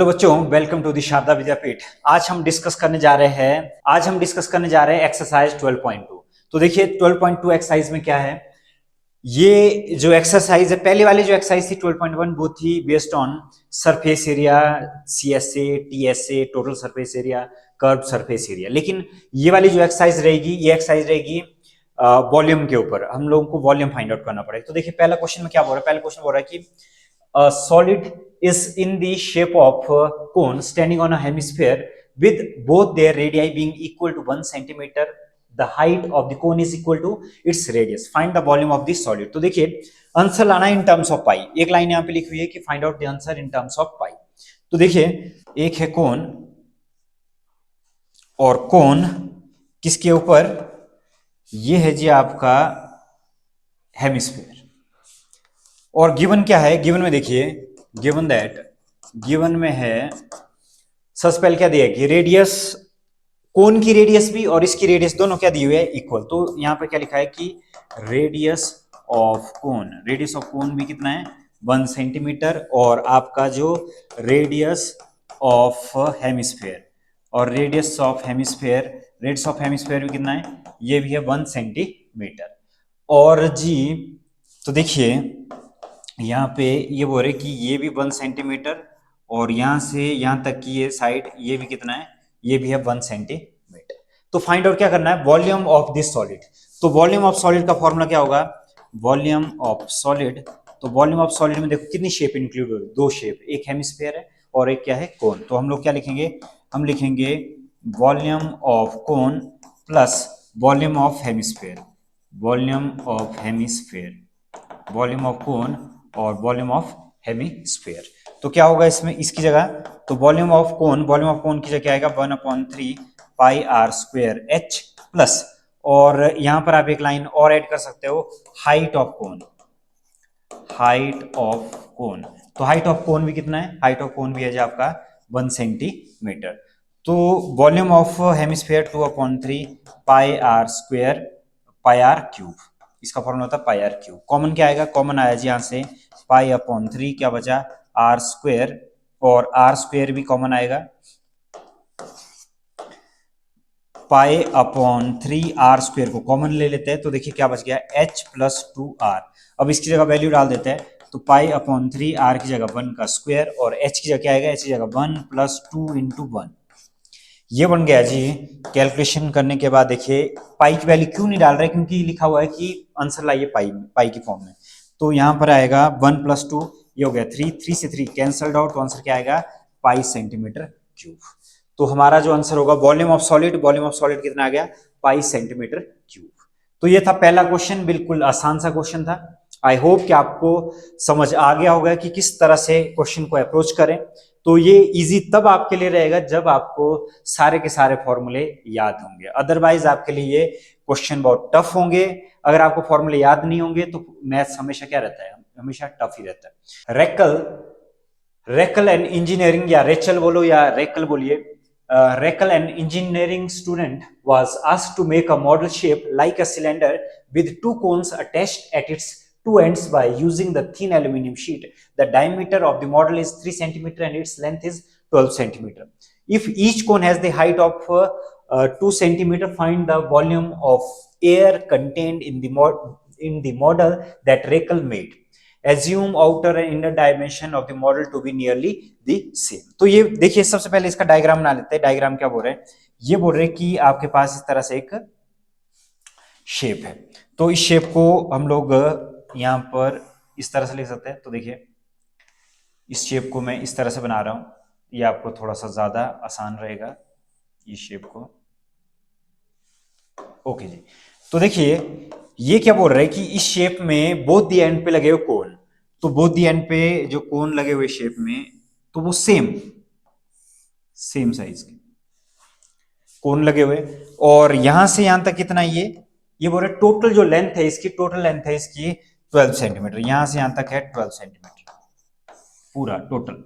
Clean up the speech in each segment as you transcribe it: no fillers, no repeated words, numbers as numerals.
Hello बच्चों, welcome to the Sharda विद्यापीठ। आज हम डिस्कस करने जा रहे हैं एक्सरसाइज 12.2। तो देखिए 12.2 एक्सरसाइज में क्या है। ये जो एक्सरसाइज है, पहले वाली जो एक्सरसाइज थी 12.1 वो थी based on surface area, CSA, TSA, total surface area, curve surface area. लेकिन ये वाली जो एक्सरसाइज रहेगी, ये एक्सरसाइज रहेगी वॉल्यूम के ऊपर। हम लोगों को वॉल्यूम फाइंड आउट करना पड़ेगा। तो देखिए पहला क्वेश्चन में क्या बोल रहा है। पहला क्वेश्चन बोल रहा है कि solid is in the shape of a cone standing on a hemisphere with both their radii being equal to 1 centimeter. The height of the cone is equal to its radius. Find the volume of the solid. तो देखिए answer लाना है इन terms of पाई। एक line यहाँ पे लिखी हुई है कि find out the answer in terms of pi. तो देखिए एक है कोन, और कोन किसके ऊपर, ये है जी आपका हेमिस्फीयर। और गिवन क्या है, गिवन में देखिए गिवन में है, सबसे पहले क्या दिया कि रेडियस, कोन की रेडियस भी और इसकी रेडियस दोनों क्या दी हुई है, इक्वल। तो यहां पे क्या लिखा है कि रेडियस ऑफ कोन भी कितना है, 1 सेंटीमीटर। और आपका जो रेडियस ऑफ हेमिस्फीयर, और रेडियस ऑफ हेमिस्फीयर भी कितना है, ये भी है 1 सेंटीमीटर। और जी तो देखिए यहाँ पे ये बोल रहे कि ये भी 1 सेंटीमीटर, और यहां से यहां तक की ये साइड, ये भी कितना है, ये भी है 1 सेंटीमीटर। तो फाइंड आउट क्या करना है, वॉल्यूम ऑफ दिस सॉलिड। तो वॉल्यूम ऑफ सॉलिड का फॉर्मूला क्या होगा, वॉल्यूम ऑफ सॉलिड। तो वॉल्यूम ऑफ सॉलिड में देखो कितनी शेप इंक्लूड हो रही है, 2 शेप, एक हेमिस्फीयर है और एक क्या है, कोन। तो हम लोग क्या लिखेंगे, हम लिखेंगे volume of cone plus volume of hemisphere, volume of कोन और वॉल्यूम ऑफ हेमिस्फीयर। तो क्या होगा इसमें, इसकी जगह, तो वॉल्यूम ऑफ कोन की जगह आएगा 1/3 pi are square h plus, और यहां पर आप एक लाइन और ऐड कर सकते हो, हाइट ऑफ कोन। तो हाइट ऑफ कोन भी कितना है, हाइट ऑफ कोन भी है जो आपका 1 सेंटीमीटर। तो volume of hemisphere 2/3 pi are square, pi are cube, इसका फॉर्मूला होता है पाई आर क्यूब। कॉमन क्या आएगा, कॉमन आया जी यहां से पाई/3, क्या बचा आर स्क्वायर, और आर स्क्वायर भी कॉमन आएगा, पाई/3 आर स्क्वायर को कॉमन ले लेते हैं। तो देखिए क्या बच गया, h+2r। अब इसकी जगह वैल्यू डाल देते हैं, तो पाई/3 आर की जगह 1 का स्क्वायर, और h की जगह क्या आएगा, h की जगह 1 + 2 × 1। ये बन गया जी। कैलकुलेशन करने के बाद देखिए पाई की वैल्यू क्यों नहीं डाल रहे, क्योंकि लिखा हुआ है कि आंसर लाइए पाई की फॉर्म में। तो यहां पर आएगा 1 + 2, ये हो गया 3, 3 से 3 कैंसल्ड आउट, तो आंसर क्या आएगा, पाई सेंटीमीटर क्यूब। तो हमारा जो आंसर होगा वॉल्यूम ऑफ सॉलिड कितना आ गया, पाई सेंटीमीटर क्यूब। तो ये था पहला क्वेश्चन, बिल्कुल आसान सा क्वेश्चन था। आई होप कि आपको समझ आ गया होगा कि किस तरह से क्वेश्चन को अप्रोच करें। तो ये इजी तब आपके लिए रहेगा जब आपको सारे के सारे फॉर्मूले याद होंगे, अदरवाइज आपके लिए ये क्वेश्चन बहुत टफ होंगे। अगर आपको फॉर्मूले याद नहीं होंगे तो मैथ्स हमेशा क्या रहता है, हमेशा टफ ही रहता है। रेकल एंड इंजीनियरिंग, या रेचल बोलो या रेकल बोलिए, Rachel and engineering student was asked to make a model shape like a cylinder with 2 cones attached at its 2 ends by using the thin aluminum sheet. The diameter of the model is 3 centimeter and its length is 12 centimeter. If each cone has the height of 2 centimeter, find the volume of air contained in the model that Rakel made. Assume outer and inner dimension of the model to be nearly the same. तो ये देखिए सबसे पहले इसका diagram बना लेते हैं। Diagram क्या बोल रहे हैं, ये बोल रहे हैं कि आपके पास इस तरह से एक शेप है। तो इस शेप को हम लोग यहां पर इस तरह से लिख सकते हैं। तो देखिए इस शेप को मैं इस तरह से बना रहा हूं, ये आपको थोड़ा सा ज्यादा आसान रहेगा इस शेप को। ओके जी। तो देखिए ये क्या बोल रहे हैं कि इस शेप में बोथ दी एंड पे लगे हुए कोन, तो बोथ दी एंड पे जो कोन लगे हुए शेप में, तो वो सेम साइज के कोन लगे हुए, और यहां से यहां तक कितना, ये बोल रहे टोटल जो लेंथ है इसकी, 12 सेंटीमीटर, यहां से यहां तक है 12 सेंटीमीटर पूरा टोटल,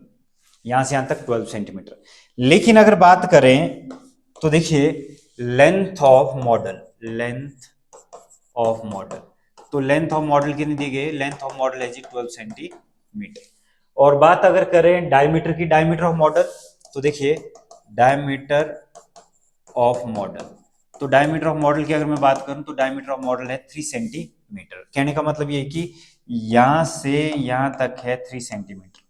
यहां से यहां तक 12 सेंटीमीटर। लेकिन अगर बात करें तो देखिए लेंथ ऑफ मॉडल, तो लेंथ ऑफ मॉडल कितनी दी गई, लेंथ ऑफ मॉडल है जी 12 सेंटीमीटर। और बात अगर करें डायमीटर की, डायमीटर ऑफ मॉडल, तो देखिए डायमीटर ऑफ मॉडल, तो डायमीटर ऑफ मॉडल की अगर मैं बात करूं तो डायमीटर ऑफ मॉडल है 3 सेंटीमीटर। कहने का मतलब ये है कि यहां से यहां तक है 3 सेंटीमीटर,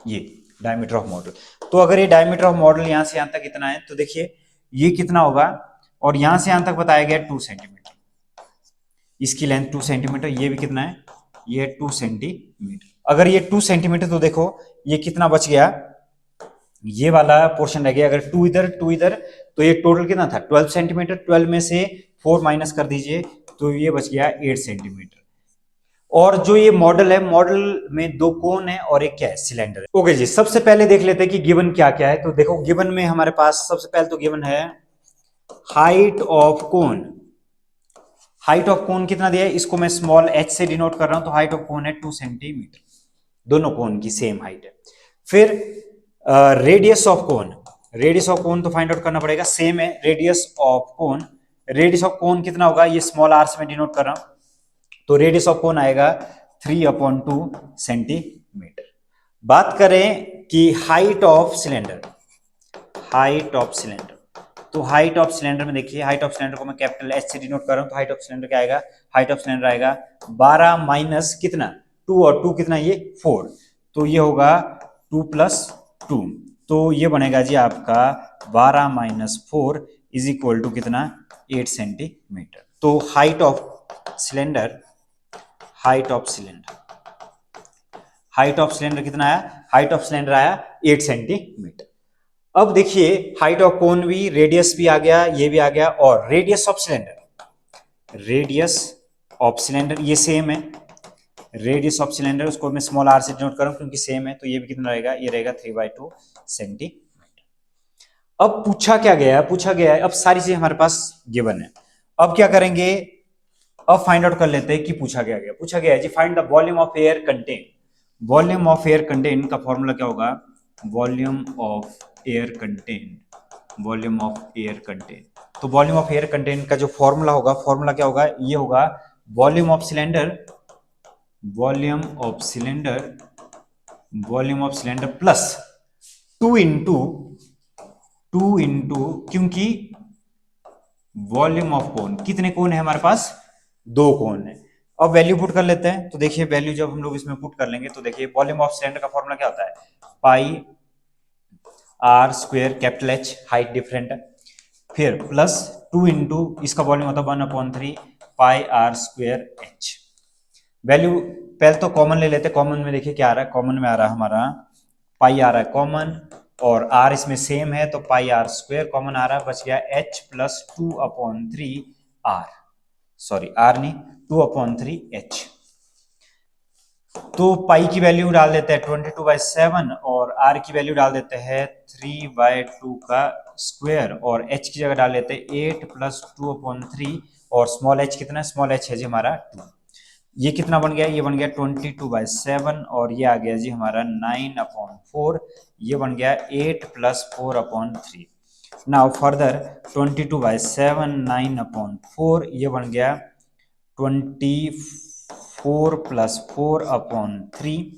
ये डायमीटर ऑफ मॉडल। तो अगर ये डायमीटर ऑफ मॉडल यहां से यहां तक इतना है, तो देखिए ये कितना होगा, और यहां से यहां तक बताया गया 2 सेंटीमीटर, इसकी लेंथ 2 सेंटीमीटर, ये भी कितना है, ये 2 सेंटीमीटर। अगर ये 2 सेंटीमीटर, तो देखो ये कितना बच गया, ये वाला पोर्शन रह गया, अगर 2 इधर 2 इधर, तो ये टोटल कितना था 12 सेंटीमीटर, 12 में से 4 माइनस कर दीजिए, तो ये बच गया 8 सेंटीमीटर। और जो ये मॉडल है, मॉडल में 2 कोन है और एक क्या है, सिलेंडर है। ओके जी, सबसे पहले देख लेते हैं कि गिवन क्या क्या है। तो देखो गिवन में हमारे पास सबसे पहले तो गिवन है height of cone. Height of cone कितना दिया है, इसको मैं स्मॉल h से डिनोट कर रहा हूं, तो हाइट ऑफ कोन है 2 सेंटीमीटर, दोनों कोन की सेम हाइट है। फिर radius of cone, radius of कोन तो फाइंड आउट करना पड़ेगा, सेम है radius of cone. Radius of cone कितना होगा, ये स्मॉल r से मैं डिनोट कर रहा हूं, तो रेडियस ऑफ कोन आएगा 3/2 सेंटीमीटर। बात करें कि height of cylinder, height of cylinder, तो हाइट ऑफ सिलेंडर में देखिए, हाइट ऑफ सिलेंडर को मैं कैपिटल एच से डिनोट कर रहा हूं, तो हाइट ऑफ सिलेंडर क्या आएगा, हाइट ऑफ सिलेंडर आएगा 12 माइनस कितना 2, और 2 कितना, ये 4, तो ये होगा 2 + 2, तो ये बनेगा जी आपका 12 माइनस 4 इज इक्वल टू कितना, 8 सेंटीमीटर। तो height of cylinder, height of cylinder, height of cylinder कितना आया, हाइट ऑफ सिलेंडर आया 8 सेंटीमीटर। अब देखिए हाइट ऑफ कोन भी, रेडियस भी आ गया, ये भी आ गया, और radius of cylinder, radius of cylinder ये सेम है, रेडियस ऑफ सिलेंडर उसको मैं स्मॉल r से डिनोट करूं क्योंकि सेम है, तो ये भी कितना रहेगा, ये रहेगा 3/2 सेंटीमीटर। अब पूछा क्या गया है, पूछा गया है, अब सारी चीजें हमारे पास गिवन है। अब क्या करेंगे, अब फाइंड आउट कर लेते हैं कि पूछा क्या गया। पूछा गया है जी find the volume of air contain. Volume of air contain का फॉर्मूला क्या होगा, volume of air contain, volume of air contain. तो वॉल्यूम ऑफ एयर कंटेन का जो फॉर्मूला होगा, फॉर्मूला क्या होगा, ये होगा volume of cylinder, volume of cylinder, volume of cylinder plus 2 into, क्योंकि वॉल्यूम ऑफ कोन, कितने कोन है हमारे पास, 2 कोन है। अब वैल्यू पुट कर लेते हैं, तो देखिए वैल्यू जब हम लोग इसमें पुट कर लेंगे, तो देखिए वॉल्यूम ऑफ सिलेंडर का फॉर्मूला क्या होता है, pi are square, capital h height different है, फिर प्लस 2 इंटू इसका वॉल्यूम होता है 1/3 pi are square H. Value पहले तो कॉमन ले लेते हैं, कॉमन में देखिए क्या आ रहा है, कॉमन में आ रहा है हमारा पाई आ रहा है कॉमन, और r इसमें सेम है, तो पाई आर स्क्वायर कॉमन आ रहा है, बच गया h + 2/3 r, सॉरी r नहीं 2/3 h। तो पाई की वैल्यू डाल देते हैं 22/7, और r की वैल्यू डाल देते हैं 3/2 का स्क्वायर, और h की जगह डाल लेते हैं 8 + 2/3, और स्मॉल h कितना है, स्मॉल h है जी हमारा 2। ये कितना बन गया, ये बन गया 22/7, और ये आ गया जी हमारा 9/4, ये बन गया 8 + 4/3। नाउ फर्दर 22/7 9/4, ये बन गया 24 + 4/3,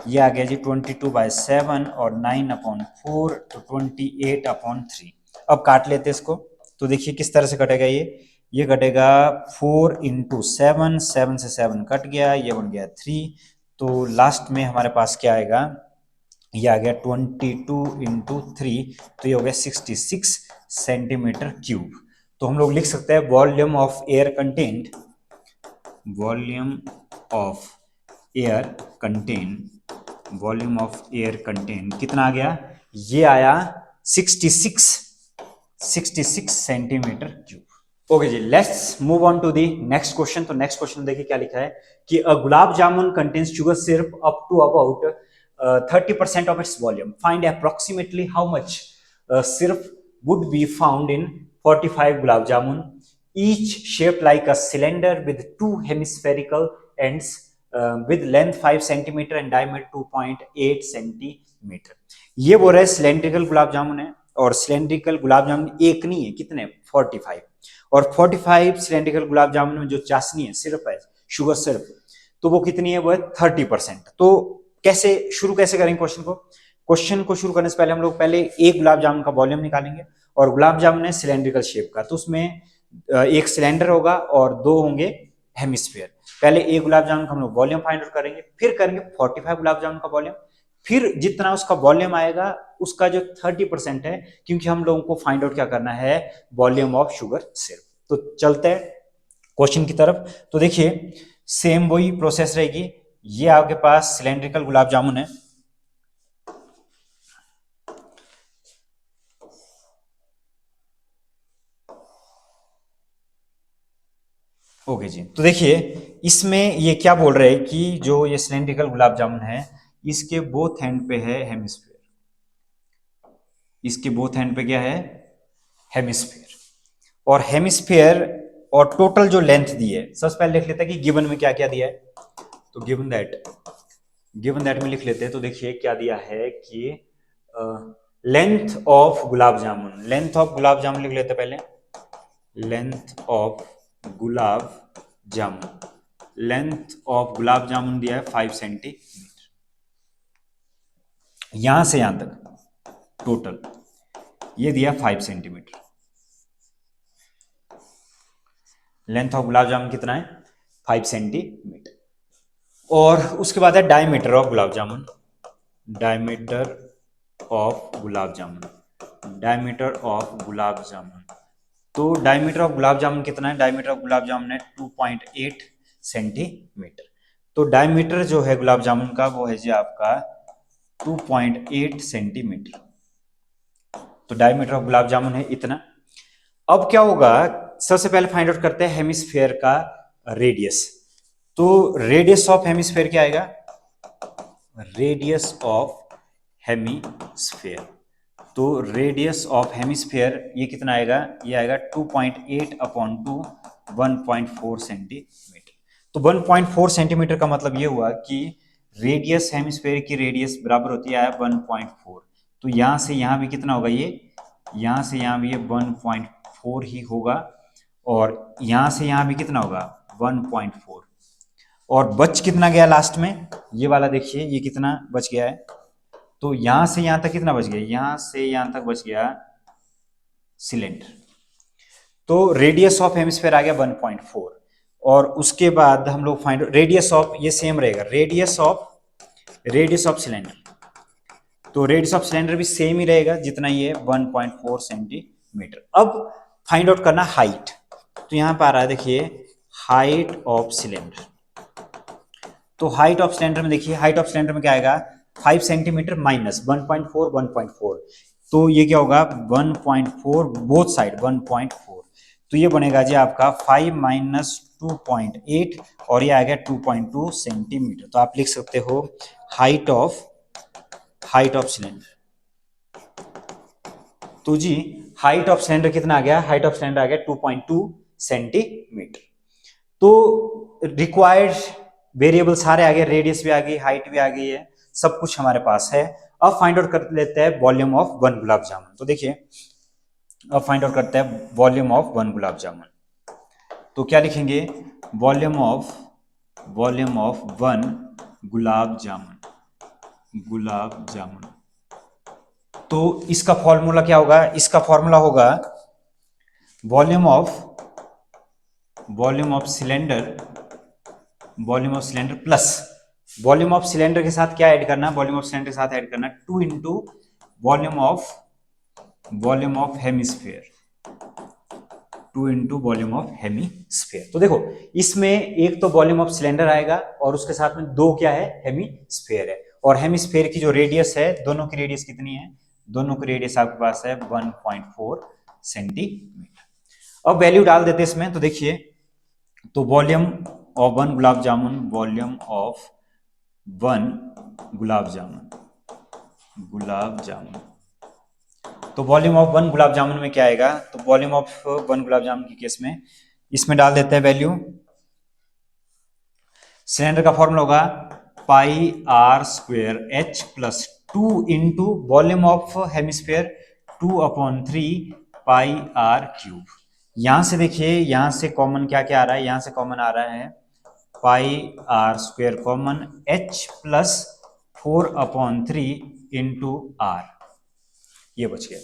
ये आ गया जी 22/7 और 9/4, तो 28/3। अब काट लेते इसको, तो देखिए किस तरह से कटेगा, ये कटेगा 4 × 7, 7 से 7 कट गया, ये बन गया 3, तो लास्ट में हमारे पास क्या आएगा, ये आ गया 22 × 3, तो ये हो गया 66 सेंटीमीटर क्यूब। तो हम लोग लिख सकते हैं volume of air content, volume of air contain, volume of air contain कितना आ गया, ये आया 66 सेंटीमीटर क्यूब। ओके जी, let's move on to the next question. तो नेक्स्ट क्वेश्चन देखिए क्या लिखा है कि a gulab jamun contains sugar syrup up to about 30% of its volume, find approximately how much syrup would be found in 45 gulab jamun, each shaped like a cylinder with 2 hemispherical ends, with length 5 centimeter and diameter 2.8 centimeter। ये बोल रहे cylindrical gulab jamun है, और cylindrical gulab jamun एक नहीं है, कितने 45, और 45 सिलेंड्रिकल गुलाब जामुन में जो चाशनी है, सिरप है, शुगर सिरप, तो वो कितनी है, वो है 30%। तो कैसे शुरू कैसे करेंगे क्वेश्चन को शुरू करने से पहले हम लोग पहले एक गुलाब जामुन का वॉल्यूम निकालेंगे, और गुलाब जामुन है सिलेंड्रिकल शेप का, तो उसमें एक सिलेंडर होगा और दो होंगे हेमिस्फीयर। पहले एक गुलाब जामुन का हम लोग वॉल्यूम फाइंड आउट करेंगे, फिर करेंगे 45 गुलाब जामुन का वॉल्यूम, फिर जितना उसका वॉल्यूम आएगा उसका जो 30% है, क्योंकि हम लोगों को फाइंड आउट क्या करना है, वॉल्यूम ऑफ शुगर सिरप। तो चलते हैं क्वेश्चन की तरफ। तो देखिए सेम वही प्रोसेस रहेगी, ये आपके पास सिलेंड्रिकल गुलाब जामुन है, ओके जी। तो देखिए इसमें ये क्या बोल रहे हैं कि जो ये सिलेंड्रिकल गुलाब जामुन है इसके बोथ एंड पे है हेमिस्फीयर, इसके बोथ एंड पे क्या है, हेमिस्फीयर। और हेमिस्फीयर और टोटल जो लेंथ दी है, सबसे पहले लिख लेते हैं कि गिवन में क्या क्या दिया है। तो गिवन दैट में लिख लेते हैं। तो देखिए क्या दिया है कि length of gulab jamun, length of gulab jamun लिख लेते हैं पहले, length of gulab jamun, length of gulab jamun दिया है 5 सेंटीमीटर, यहां से यहां तक टोटल ये दिया 5 centimetre. Length of gulab jamun कितना है, 5 सेंटीमीटर। और उसके बाद है diameter of gulab jamun, diameter of gulab jamun, diameter of gulab jamun. तो डायमीटर ऑफ गुलाब जामुन कितना है, डायमीटर ऑफ गुलाब जामुन है 2.8 सेंटीमीटर। तो डायमीटर जो है गुलाब जामुन का वो है जी आपका 2.8 सेंटीमीटर। तो डायमीटर ऑफ गुलाब जामुन है इतना। अब क्या होगा, सबसे पहले फाइंड आउट करते हैं हेमिस्फीयर का रेडियस। तो रेडियस ऑफ हेमिस्फीयर क्या आएगा, रेडियस ऑफ हेमिस्फीयर। तो रेडियस ऑफ हेमिस्फीयर ये कितना आएगा, ये आएगा 2.8 अपॉन 2 1.4 सेंटीमीटर। तो 1.4 सेंटीमीटर का मतलब ये हुआ कि रेडियस हेमिस्फीयर की रेडियस बराबर होती है 1.4। तो यहां से यहां भी कितना होगा, ये यहां से यहां भी ये 1.4 ही होगा, और यहां से यहां भी कितना होगा 1.4। और बच कितना गया लास्ट में, ये वाला देखिए ये कितना बच गया है। तो यहां से यहां तक कितना बच गया, यहां से यहां तक बच गया सिलेंडर। तो रेडियस ऑफ हेमिस्फीयर आ गया 1.4। और उसके बाद हम लोग फाइंड रेडियस ऑफ, ये सेम रहेगा, रेडियस ऑफ सिलेंडर। तो रेडियस ऑफ सिलेंडर भी सेम ही रहेगा जितना ये 1.4 सेंटीमीटर। अब फाइंड आउट करना हाइट। तो यहां पर आ रहा है देखिए हाइट ऑफ सिलेंडर। तो हाइट ऑफ सिलेंडर में देखिए, हाइट ऑफ सिलेंडर में क्या आएगा 5 सेंटीमीटर माइनस 1.4 1.4। तो ये क्या होगा 1.4 बोथ साइड 1.4। तो ये बनेगा जी आपका 5 माइनस 2.8 और ये आएगा 2.2 सेंटीमीटर। तो आप लिख सकते हो हाइट ऑफ सिलेंडर। तो जी हाइट ऑफ सिलेंडर कितना आ गया, हाइट ऑफ सिलेंडर आ गया 2.2 सेंटीमीटर। तो रिक्वायर्ड वेरिएबल सारे आ गए, रेडियस भी आ गई, हाइट भी आ गई है, सब कुछ हमारे पास है। अब फाइंड आउट कर लेते हैं वॉल्यूम ऑफ 1 गुलाब जामुन। तो देखिए अब फाइंड आउट करते हैं वॉल्यूम ऑफ 1 गुलाब जामुन। तो क्या लिखेंगे, वॉल्यूम ऑफ 1 गुलाब जामुन। तो इसका फॉर्मूला क्या होगा, इसका फॉर्मूला होगा volume of cylinder plus volume of cylinder के साथ क्या ऐड करना, वॉल्यूम ऑफ सिलेंडर के साथ ऐड करना 2 into volume of hemisphere, 2 into volume of hemisphere. तो देखो इसमें एक तो वॉल्यूम ऑफ सिलेंडर आएगा और उसके साथ में दो क्या है, हेमिस्फीयर है। और हेमिस्फीयर की जो रेडियस है, दोनों की रेडियस कितनी है, दोनों की रेडियस आपके पास है 1.4 सेंटीमीटर। अब वैल्यू डाल देते इसमें। तो देखिए तो volume of 1 gulab jamun, volume of 1 गुलाब जामुन। तो वॉल्यूम ऑफ 1 गुलाब जामुन में क्या आएगा, तो वॉल्यूम ऑफ 1 गुलाब जामुन के केस में इसमें डाल देते हैं वैल्यू। सिलेंडर का फॉर्मूला होगा pi are square h plus 2 into volume of hemisphere 2/3 pi are cube. यहां से देखिए, यहां से कॉमन क्या क्या आ रहा है, यहां से कॉमन आ रहा है pi are square common, h plus 4/3 into r, ये बच गया।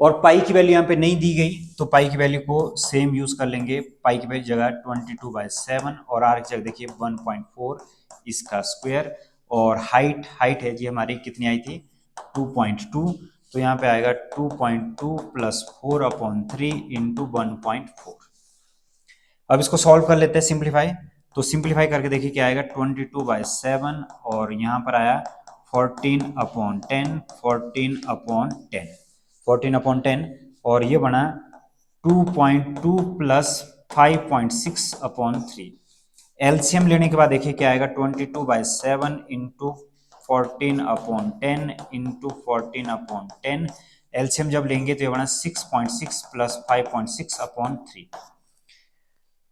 और पाई की वैल्यू यहाँ पे नहीं दी गई, तो पाई की वैल्यू को सेम यूज कर लेंगे। पाई की वैल्यू जगह 22/7 और आर की जगह देखिए 1.4 इसका स्क्वायर। और हाइट है जी हमारी कितनी आई थी 2.2, तो यहाँ पे आएगा 2.2 प्लस 4/3 इंटू 1.4। अब इसको सॉल्व कर लेते हैं सिंप्लीफाई। तो सिंप्लीफाई करके देखिए क्या आएगा 22/7 और यहाँ पर आया 14/10, 14/10, 14/10 और ये बना 2.2 प्लस 5.6/3। एलसीएम लेने के बाद देखिए क्या आएगा 22/7 इंटू 14/10 इंटू 14/10। एलसीएम जब लेंगे तो ये बना 6.6 प्लस 5.6/3।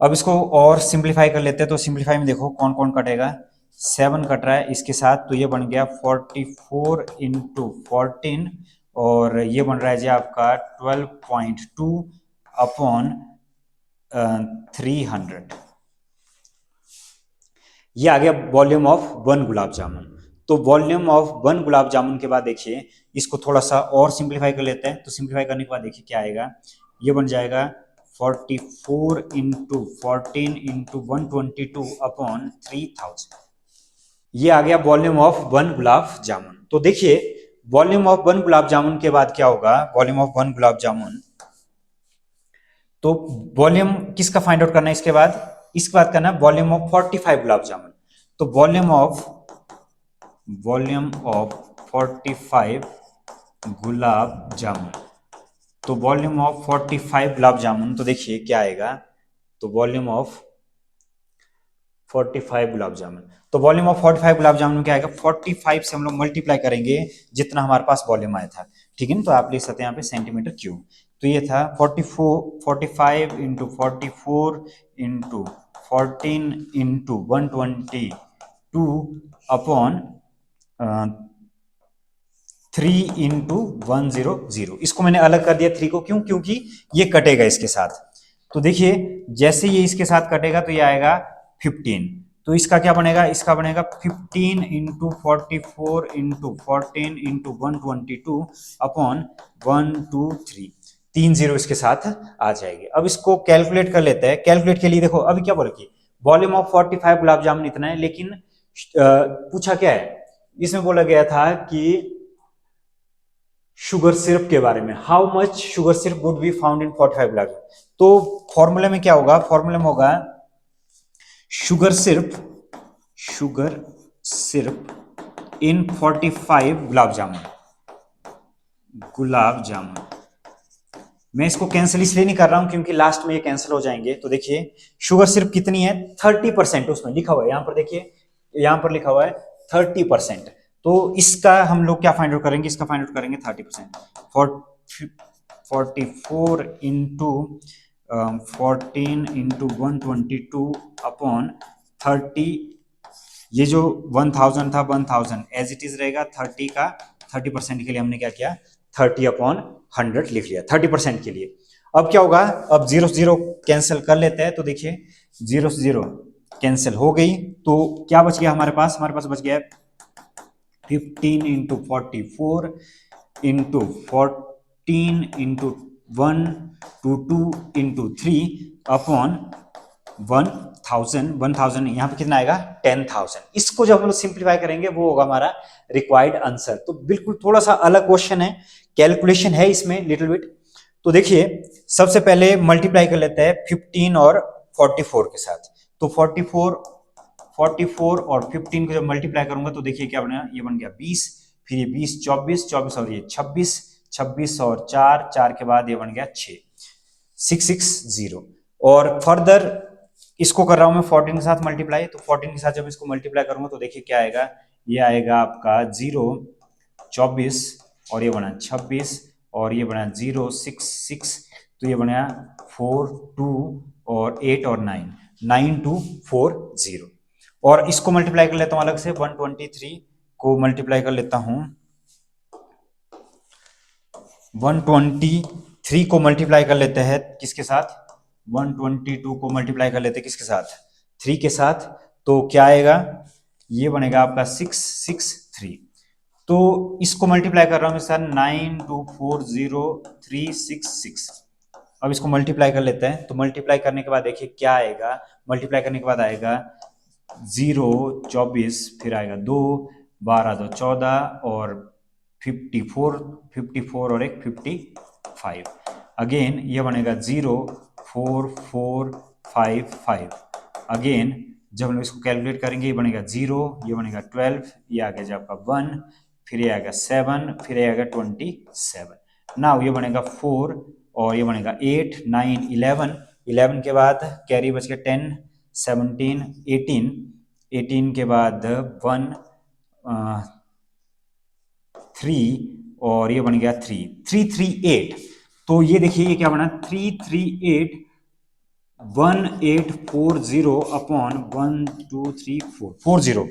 अब इसको और सिंप्लीफाई कर लेते हैं। तो सिंप्लीफाई में देखो कौन कौन कटेगा, 7 कट रहा है इसके साथ, तो ये बन गया 44 इंटू 14 और ये बन रहा है जी आपका 12.2/300। ये आ गया वॉल्यूम ऑफ 1 गुलाब जामुन। तो वॉल्यूम ऑफ 1 गुलाब जामुन के बाद देखिए इसको थोड़ा सा और सिंप्लीफाई कर लेते हैं। तो सिंप्लीफाई करने के बाद देखिए क्या आएगा, ये बन जाएगा 44 इंटू 14 इंटू 122/3000। ये आ गया वॉल्यूम ऑफ 1 गुलाब जामुन। तो देखिए वॉल्यूम ऑफ 1 गुलाब जामुन के बाद क्या होगा, वॉल्यूम ऑफ 1 गुलाब जामुन, तो वॉल्यूम किसका फाइंड आउट करना है इसके बाद करना है वॉल्यूम ऑफ 45 गुलाब जामुन। तो वॉल्यूम ऑफ 45 गुलाब जामुन, तो वॉल्यूम ऑफ 45 गुलाब जामुन, तो देखिए क्या आएगा, तो वॉल्यूम ऑफ 45 गुलाब जामुन, तो वॉल्यूम ऑफ 45 गुलाब जामुन क्या आएगा, 45 से हम लोग मल्टीप्लाई करेंगे जितना हमारे पास वॉल्यूम आया था, ठीक है ना। तो आप लिख सकते हैं यहाँ पे सेंटीमीटर क्यूब। तो ये था 45 into 44 into 14 into 122 upon 3 into 100। इसको मैंने अलग कर दिया 3 को, क्यों, क्योंकि ये कटेगा इसके साथ। तो देखिए जैसे ये इसके साथ कटेगा तो ये आएगा 15। तो इसका क्या बनेगा, इसका बनेगा 15 into 44 into 14 into 122 upon 123। 3 zero इसके साथ आ जाएगी। अब इसको कैलकुलेट कर लेते हैं। कैलकुलेट के लिए देखो अभी क्या बोला कि वॉल्यूम ऑफ 45 गुलाब जामुन इतना है, लेकिन पूछा क्या है, इसमें बोला गया था कि शुगर सिरप के बारे में, how much sugar syrup would be found in 45 गुलाब जामुन। तो फॉर्मूले में क्या होगा, फॉर्मूले में होगा शुगर सिरप इन 45 गुलाब जामुन। मैं इसको कैंसिल इसलिए नहीं कर रहा हूं क्योंकि लास्ट में ये कैंसिल हो जाएंगे। तो देखिए शुगर सिर्फ कितनी है 30%, उसमें लिखा हुआ है, यहां पर देखिए यहां पर लिखा हुआ है 30%। तो इसका हम लोग क्या फाइंड आउट करेंगे, इसका फाइंड आउट करेंगे 30%। 44 इंटू 14 इंटू 122 अपॉन 30, ये जो 1000 था 1000 एज इट इज रहेगा। 30 का 30% के लिए हमने क्या किया 30/100 लिख लिया 30% के लिए। अब क्या होगा, अब 0 0 कैंसिल कर लेते हैं। तो देखिए 0 0 कैंसिल हो गई, तो क्या बच गया हमारे पास बच गया 15 into 44 into 14 into 122 into 3 upon 1000 यहाँ पे कितना आएगा 10,000। इसको जब हम लोग सिंप्लीफाई करेंगे वो होगा हमारा रिक्वायर्ड आंसर। तो बिल्कुल थोड़ा सा अलग क्वेश्चन है, कैलकुलेशन है इसमें लिटिल बिट। तो देखिए सबसे पहले मल्टीप्लाई कर लेते हैं 15 और 44 के साथ। तो 44 और 15 को जब मल्टीप्लाई करूंगा तो देखिए क्या बनेगा, ये बन गया 20, फिर ये 20 24 और ये 26 और 4 के बाद ये बन गया 660। और फर्दर इसको कर रहा हूं मैं 14 के साथ मल्टीप्लाई। तो 14 के साथ जब इसको मल्टीप्लाई करूंगा तो देखिए क्या आएगा, ये आएगा आपका 0 24 और ये बना 26 और ये बना 0 6 6, तो ये बना 4 2 और 8 और 9 2 4 0। और इसको मल्टीप्लाई कर लेता हूं अलग से, 123 को मल्टीप्लाई कर लेता हूं, 123 को मल्टीप्लाई कर लेते हैं किसके साथ, 122 को मल्टीप्लाई कर लेते हैं किसके साथ 3 के साथ। तो क्या आएगा, ये बनेगा आपका 6 6 3। तो इसको मल्टीप्लाई कर रहा हूँ सर, 92403666। अब इसको मल्टीप्लाई कर लेते हैं। तो मल्टीप्लाई करने के बाद देखिए क्या आएगा। मल्टीप्लाई करने के बाद आएगा 0 24, फिर आएगा 2 12 2 14 और 54 और एक 55। अगेन ये बनेगा 0 4 4 5 5। अगेन जब हम इसको कैलकुलेट करेंगे ये बनेगा 0, ये बनेगा 12, ये आ गया आपका 1, फिर ये आएगा 7, फिर ये आएगा 27। नाउ ये बनेगा 4 और ये बनेगा 8 9 11। 11 के बाद कैरी बच गया 10 17 18। 18 के बाद 1 3 और ये बन गया 338। तो ये देखिए ये क्या बना 338 1840 अपॉन 1 2 3 4 40।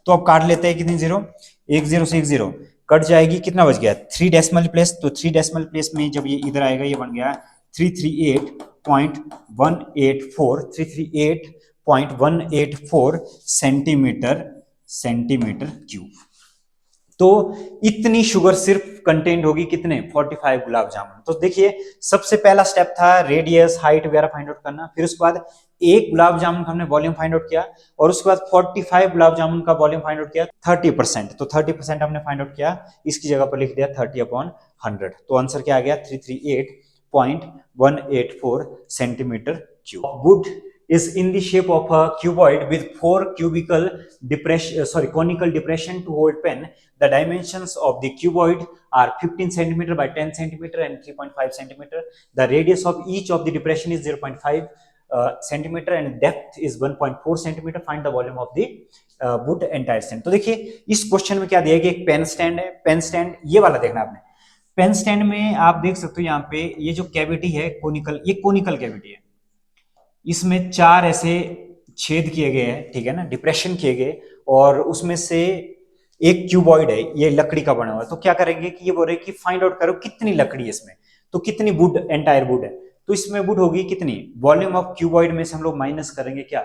तो अब काट लेते हैं कितनी जीरो, एक जीरो से एक जीरो कट जाएगी, कितना बच गया 3 डेसिमल प्लेस। तो 3 डेसिमल प्लेस में जब ये इधर आएगा ये बन गया 338.184 338.184 सेंटीमीटर क्यूब। तो इतनी शुगर सिर्फ कंटेंट होगी कितने 45 गुलाब जामुन। तो देखिए सबसे पहला स्टेप था रेडियस हाइट वगैरह फाइंड आउट करना, फिर उसके बाद एक गुलाब जामुन का हमने वॉल्यूम फाइंड आउट किया और उसके बाद 45 गुलाब जामुन का वॉल्यूम फाइंड आउट किया 30%। तो 30% हमने फाइंड आउट किया, इसकी जगह पर लिख दिया 30/100। तो आंसर क्या आ गया 338.184 centimetre cube. Would is in the shape of a cuboid with 4 conical depression to hold pen. The dimensions of the cuboid are 15 centimeter by 10 centimeter and 3.5 centimeter. The radius of each of the depression is 0.5 centimeter and depth is 1.4 centimeter. Find the volume of the wood entire stand. तो देखिए इस question में क्या दिया कि एक pen stand है, pen stand ये वाला देखना आपने। पेन स्टैंड में आप देख सकते हो यहाँ पे ये जो कैविटी है कोनिकल, ये कोनिकल कैविटी है, इसमें 4 ऐसे छेद किए गए हैं, ठीक है ना, डिप्रेशन किए गए, और उसमें से एक क्यूबॉइड है, ये लकड़ी का बना हुआ है। तो क्या करेंगे कि ये बोल रहे कि फाइंड आउट करो कितनी लकड़ी है इसमें, तो कितनी वुड, एंटायर वुड है। तो इसमें वुड होगी कितनी, वॉल्यूम ऑफ क्यूबॉइड में से हम लोग माइनस करेंगे क्या,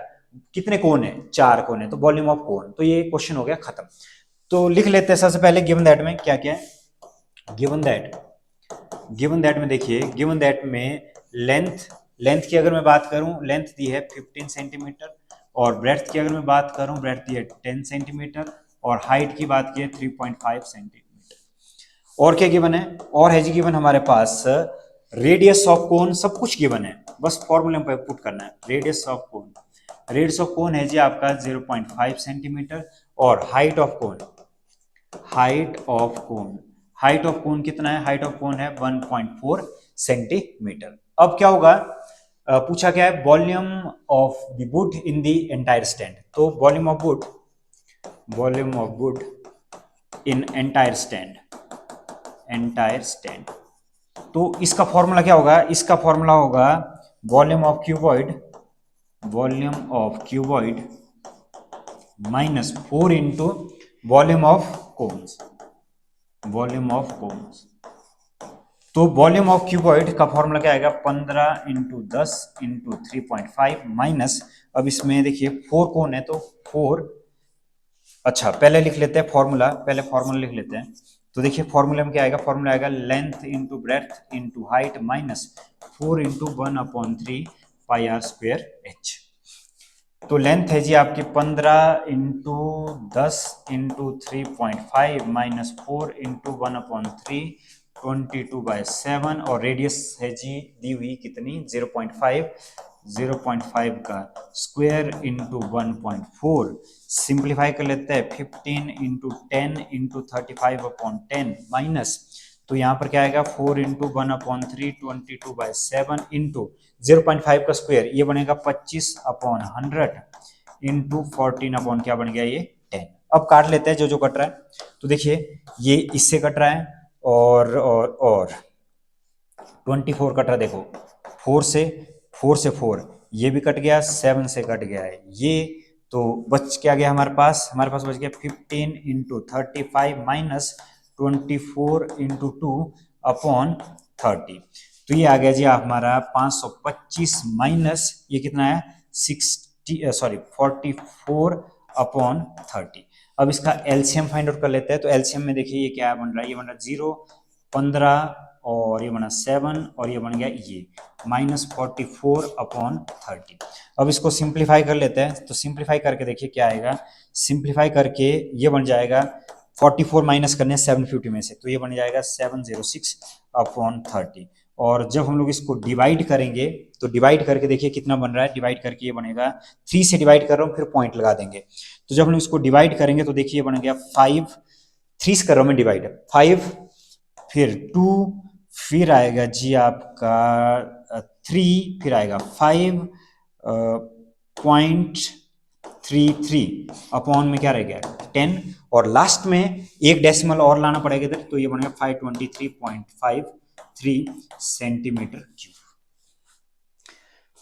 कितने कोन है, 4 कोन है, तो वॉल्यूम ऑफ कोन। तो ये क्वेश्चन हो गया खत्म। तो लिख लेते हैं सबसे पहले गिवन दैट में क्या क्या है। गिवन दैट में देखिए, गिवन दैट में लेंथ की अगर मैं बात करूं, लेंथ दी है 15 सेंटीमीटर, और ब्रेड्थ की अगर मैं बात करूं, ब्रेड्थ दी है 10 सेंटीमीटर, और हाइट की बात की है 3.5 सेंटीमीटर। और क्या गिवन है, और है जी गिवन हमारे पास रेडियस ऑफ कोन, सब कुछ गिवन है, बस फॉर्मूले में पुट करना है। रेडियस ऑफ कोन है जी आपका 0.5 सेंटीमीटर, और हाइट ऑफ कोन कितना है, हाइट ऑफ कोन है 1.4 सेंटीमीटर। अब क्या होगा, पूछा क्या है, volume of the wood in the entire stand. तो volume of wood in entire stand. तो इसका फॉर्मूला क्या होगा, इसका फॉर्मूला होगा volume of cuboid minus 4 into volume of cones. तो वॉल्यूम ऑफ क्यूबॉइड का फॉर्मूला क्या आएगा, 15 इंटू 10 इंटू 3.5 माइनस, अब इसमें देखिए 4 कोन है तो 4, अच्छा पहले लिख लेते हैं फॉर्मूला, लिख लेते हैं। तो देखिए फॉर्मूला में क्या आएगा, फॉर्मूला आएगा length into breadth into height minus 4 into 1/3 pi are square H. तो लेंथ है जी आपकी 15 इंटू 10 इंटू 3.5 माइनस 4 इंटू 1/3 22/7, और रेडियस है जी दी हुई कितनी 0.5 का स्क्वायर इंटू 1.4। सिंप्लीफाई कर लेते हैं 15 इंटू 10 इंटू 35/10 माइनस, तो यहाँ पर क्या आएगा 4 इंटू 1/3 22/7 इंटू 0.5 का स्क्वायर, ये बनेगा 25/100 इंटू 14 क्या बन गया ये 10। अब काट लेते हैं जो कट रहा है। तो देखिए ये इससे कट रहा है और 24 कट रहा है, देखो 4 से 4 ये भी कट गया, 7 से कट गया है ये, तो बच क्या गया हमारे पास बच गया 15 इंटू 35 माइनस 24 इंटू 2/30। तो ये आ गया जी हमारा 525 माइनस ये कितना है 44/30। अब इसका एलसीएम फाइंड आउट कर लेते हैं। तो एलसीएम में देखिए ये क्या बन रहा है, ये बन रहा है 0, 15 और ये बना 7 और ये बन गया ये -44/30। अब इसको सिंप्लीफाई कर लेते हैं। तो सिंप्लीफाई करके देखिए क्या आएगा, सिंप्लीफाई करके ये बन जाएगा 44 माइनस करने 750 में से, तो ये बन जाएगा 706/30। और जब हम लोग इसको डिवाइड करेंगे तो डिवाइड करके देखिए कितना बन रहा है, डिवाइड करके ये बनेगा 3 से डिवाइड कर रहा हूँ फिर पॉइंट लगा देंगे। तो जब हम इसको डिवाइड करेंगे तो देखिए ये बन गया 5, 3 से कर रहा हूँ मैं डिवाइड, 5 फिर 2 फिर आएगा जी आपका 3 फिर आएगा 5.33 अपॉन में क्या रह गया 10 और लास्ट में एक डेसिमल और लाना पड़ेगा इधर, तो ये बनेगा 523.53 सेंटीमीटर क्यूब।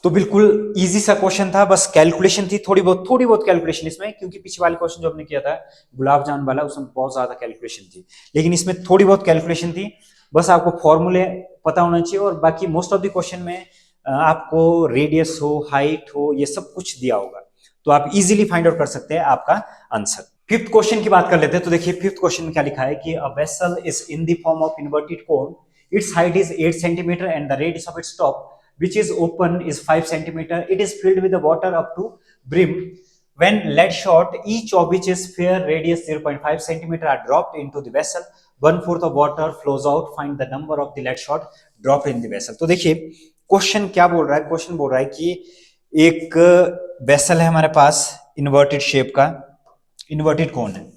तो बिल्कुल इजी सा क्वेश्चन था, बस कैलकुलेशन थी थोड़ी बहुत कैलकुलेशन इसमें, क्योंकि पिछले वाले क्वेश्चन जो हमने किया था गुलाब जामुन वाला उसमें बहुत ज्यादा कैलकुलेशन थी, लेकिन इसमें थोड़ी बहुत कैलकुलेशन थी। बस आपको फॉर्मूले पता होना चाहिए और बाकी मोस्ट ऑफ द क्वेश्चन में आपको रेडियस हो हाइट हो ये सब कुछ दिया होगा, तो आप इजीली फाइंड आउट कर सकते हैं आपका आंसर। फिफ्थ क्वेश्चन की बात कर लेते हैं। तो देखिए फिफ्थ क्वेश्चन में क्या लिखा है कि a vessel is in the form of inverted cone, it's height is 8 centimetre and the radius of its top which is open is 5 centimeter. It is filled with the water up to brim. When lead shot, each of which is sphere radius 0.5 centimeter are dropped into the vessel. 1/4 of water flows out. Find the number of the lead shot dropped in the vessel. तो देखिए question क्या बोल रहा है, question बोल रहा है कि एक वेसल है हमारे पास इन्वर्टेड शेप का, इन्वर्टेड कोन है,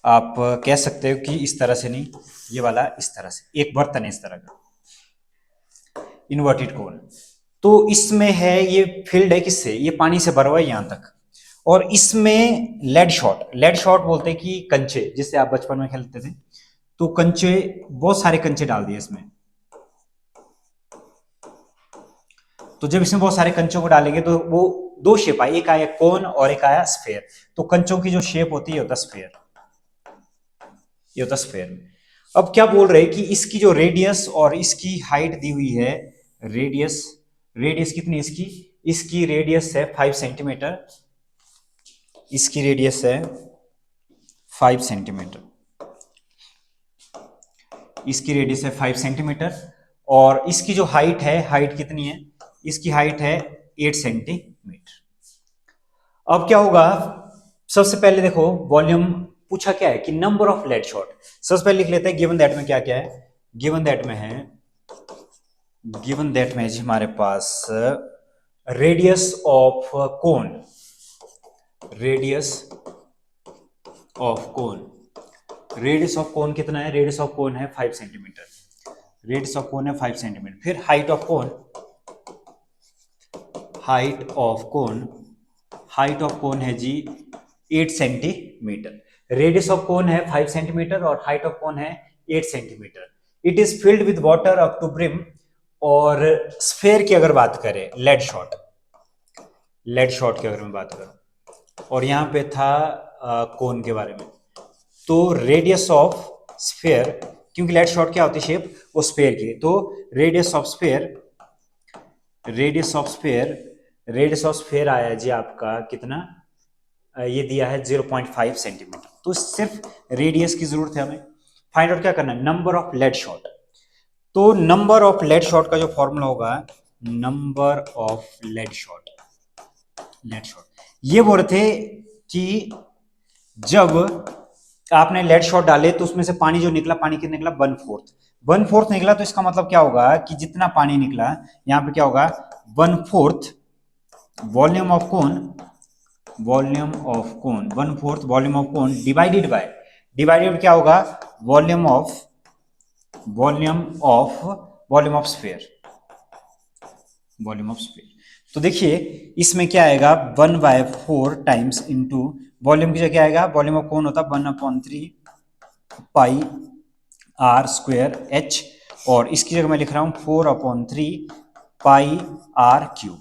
आप कह सकते हो कि इस तरह से नहीं, ये वाला इस तरह से, एक बर्तन है इस तरह का इन्वर्टेड कोन। तो इसमें है ये फील्ड है किससे, ये पानी से भरा हुआ है यहां तक, और इसमें लेड शॉट बोलते हैं कि कंचे, जिससे आप बचपन में खेलते थे, तो कंचे बहुत सारे कंचे डाल दिए इसमें। तो जब इसमें बहुत सारे कंचों को डालेंगे तो वो दो शेप आए, एक आया कोन और एक आया स्फेयर। तो कंचों की जो शेप होती है होता स्फेयर, ये होता स्फेयर। अब क्या बोल रहे हैं कि इसकी जो रेडियस और इसकी हाइट दी हुई है, रेडियस कितनी इसकी, इसकी रेडियस है 5 सेंटीमीटर, इसकी रेडियस है 5 सेंटीमीटर, इसकी रेडियस है 5 सेंटीमीटर, और इसकी जो हाइट है, हाइट कितनी है, इसकी हाइट है 8 सेंटीमीटर। अब क्या होगा, सबसे पहले देखो वॉल्यूम पूछा क्या है कि नंबर ऑफ लेड शॉट। सबसे पहले लिख लेते हैं गिवन दैट में क्या क्या है, गिवन दैट में है जी हमारे पास radius of cone, radius of cone कितना है, रेडियस ऑफ कोन है 5 सेंटीमीटर, रेडियस ऑफ कोन है 5 सेंटीमीटर। फिर हाइट ऑफ कोन है जी 8 सेंटीमीटर, रेडियस ऑफ कोन है 5 सेंटीमीटर और हाइट ऑफ कोन है 8 centimetre. It is filled with water up to brim. और स्फेयर की अगर बात करें, लेड शॉट की अगर मैं बात करूं, और यहां पे था कोन के बारे में, तो रेडियस ऑफ स्फेयर, क्योंकि लेड शॉट क्या होती है शेप, वो स्फेयर की, तो रेडियस ऑफ स्फेयर आया जी आपका कितना, ये दिया है 0.5 सेंटीमीटर। तो सिर्फ रेडियस की जरूरत है हमें। फाइंड आउट क्या करना है, नंबर ऑफ लेड शॉट। तो नंबर ऑफ लेड शॉट का जो फॉर्मूला होगा, नंबर ऑफ लेड शॉट, ये बोल रहे थे कि जब आपने लेड शॉट डाले तो उसमें से पानी जो निकला, पानी कितना निकला, 1/4 निकला। तो इसका मतलब क्या होगा कि जितना पानी निकला यहां पे क्या होगा, 1/4 volume of cone, 1/4 volume of cone divided क्या होगा, वॉल्यूम ऑफ स्फेयर। तो देखिए इसमें क्या आएगा, 1/4 टाइम्स इंटू वॉल्यूम की जगह क्या आएगा, वॉल्यूम ऑफ कोन होता 1/3 पाई r स्क्वायर h, और इसकी जगह मैं लिख रहा हूं 4/3 पाई r cube,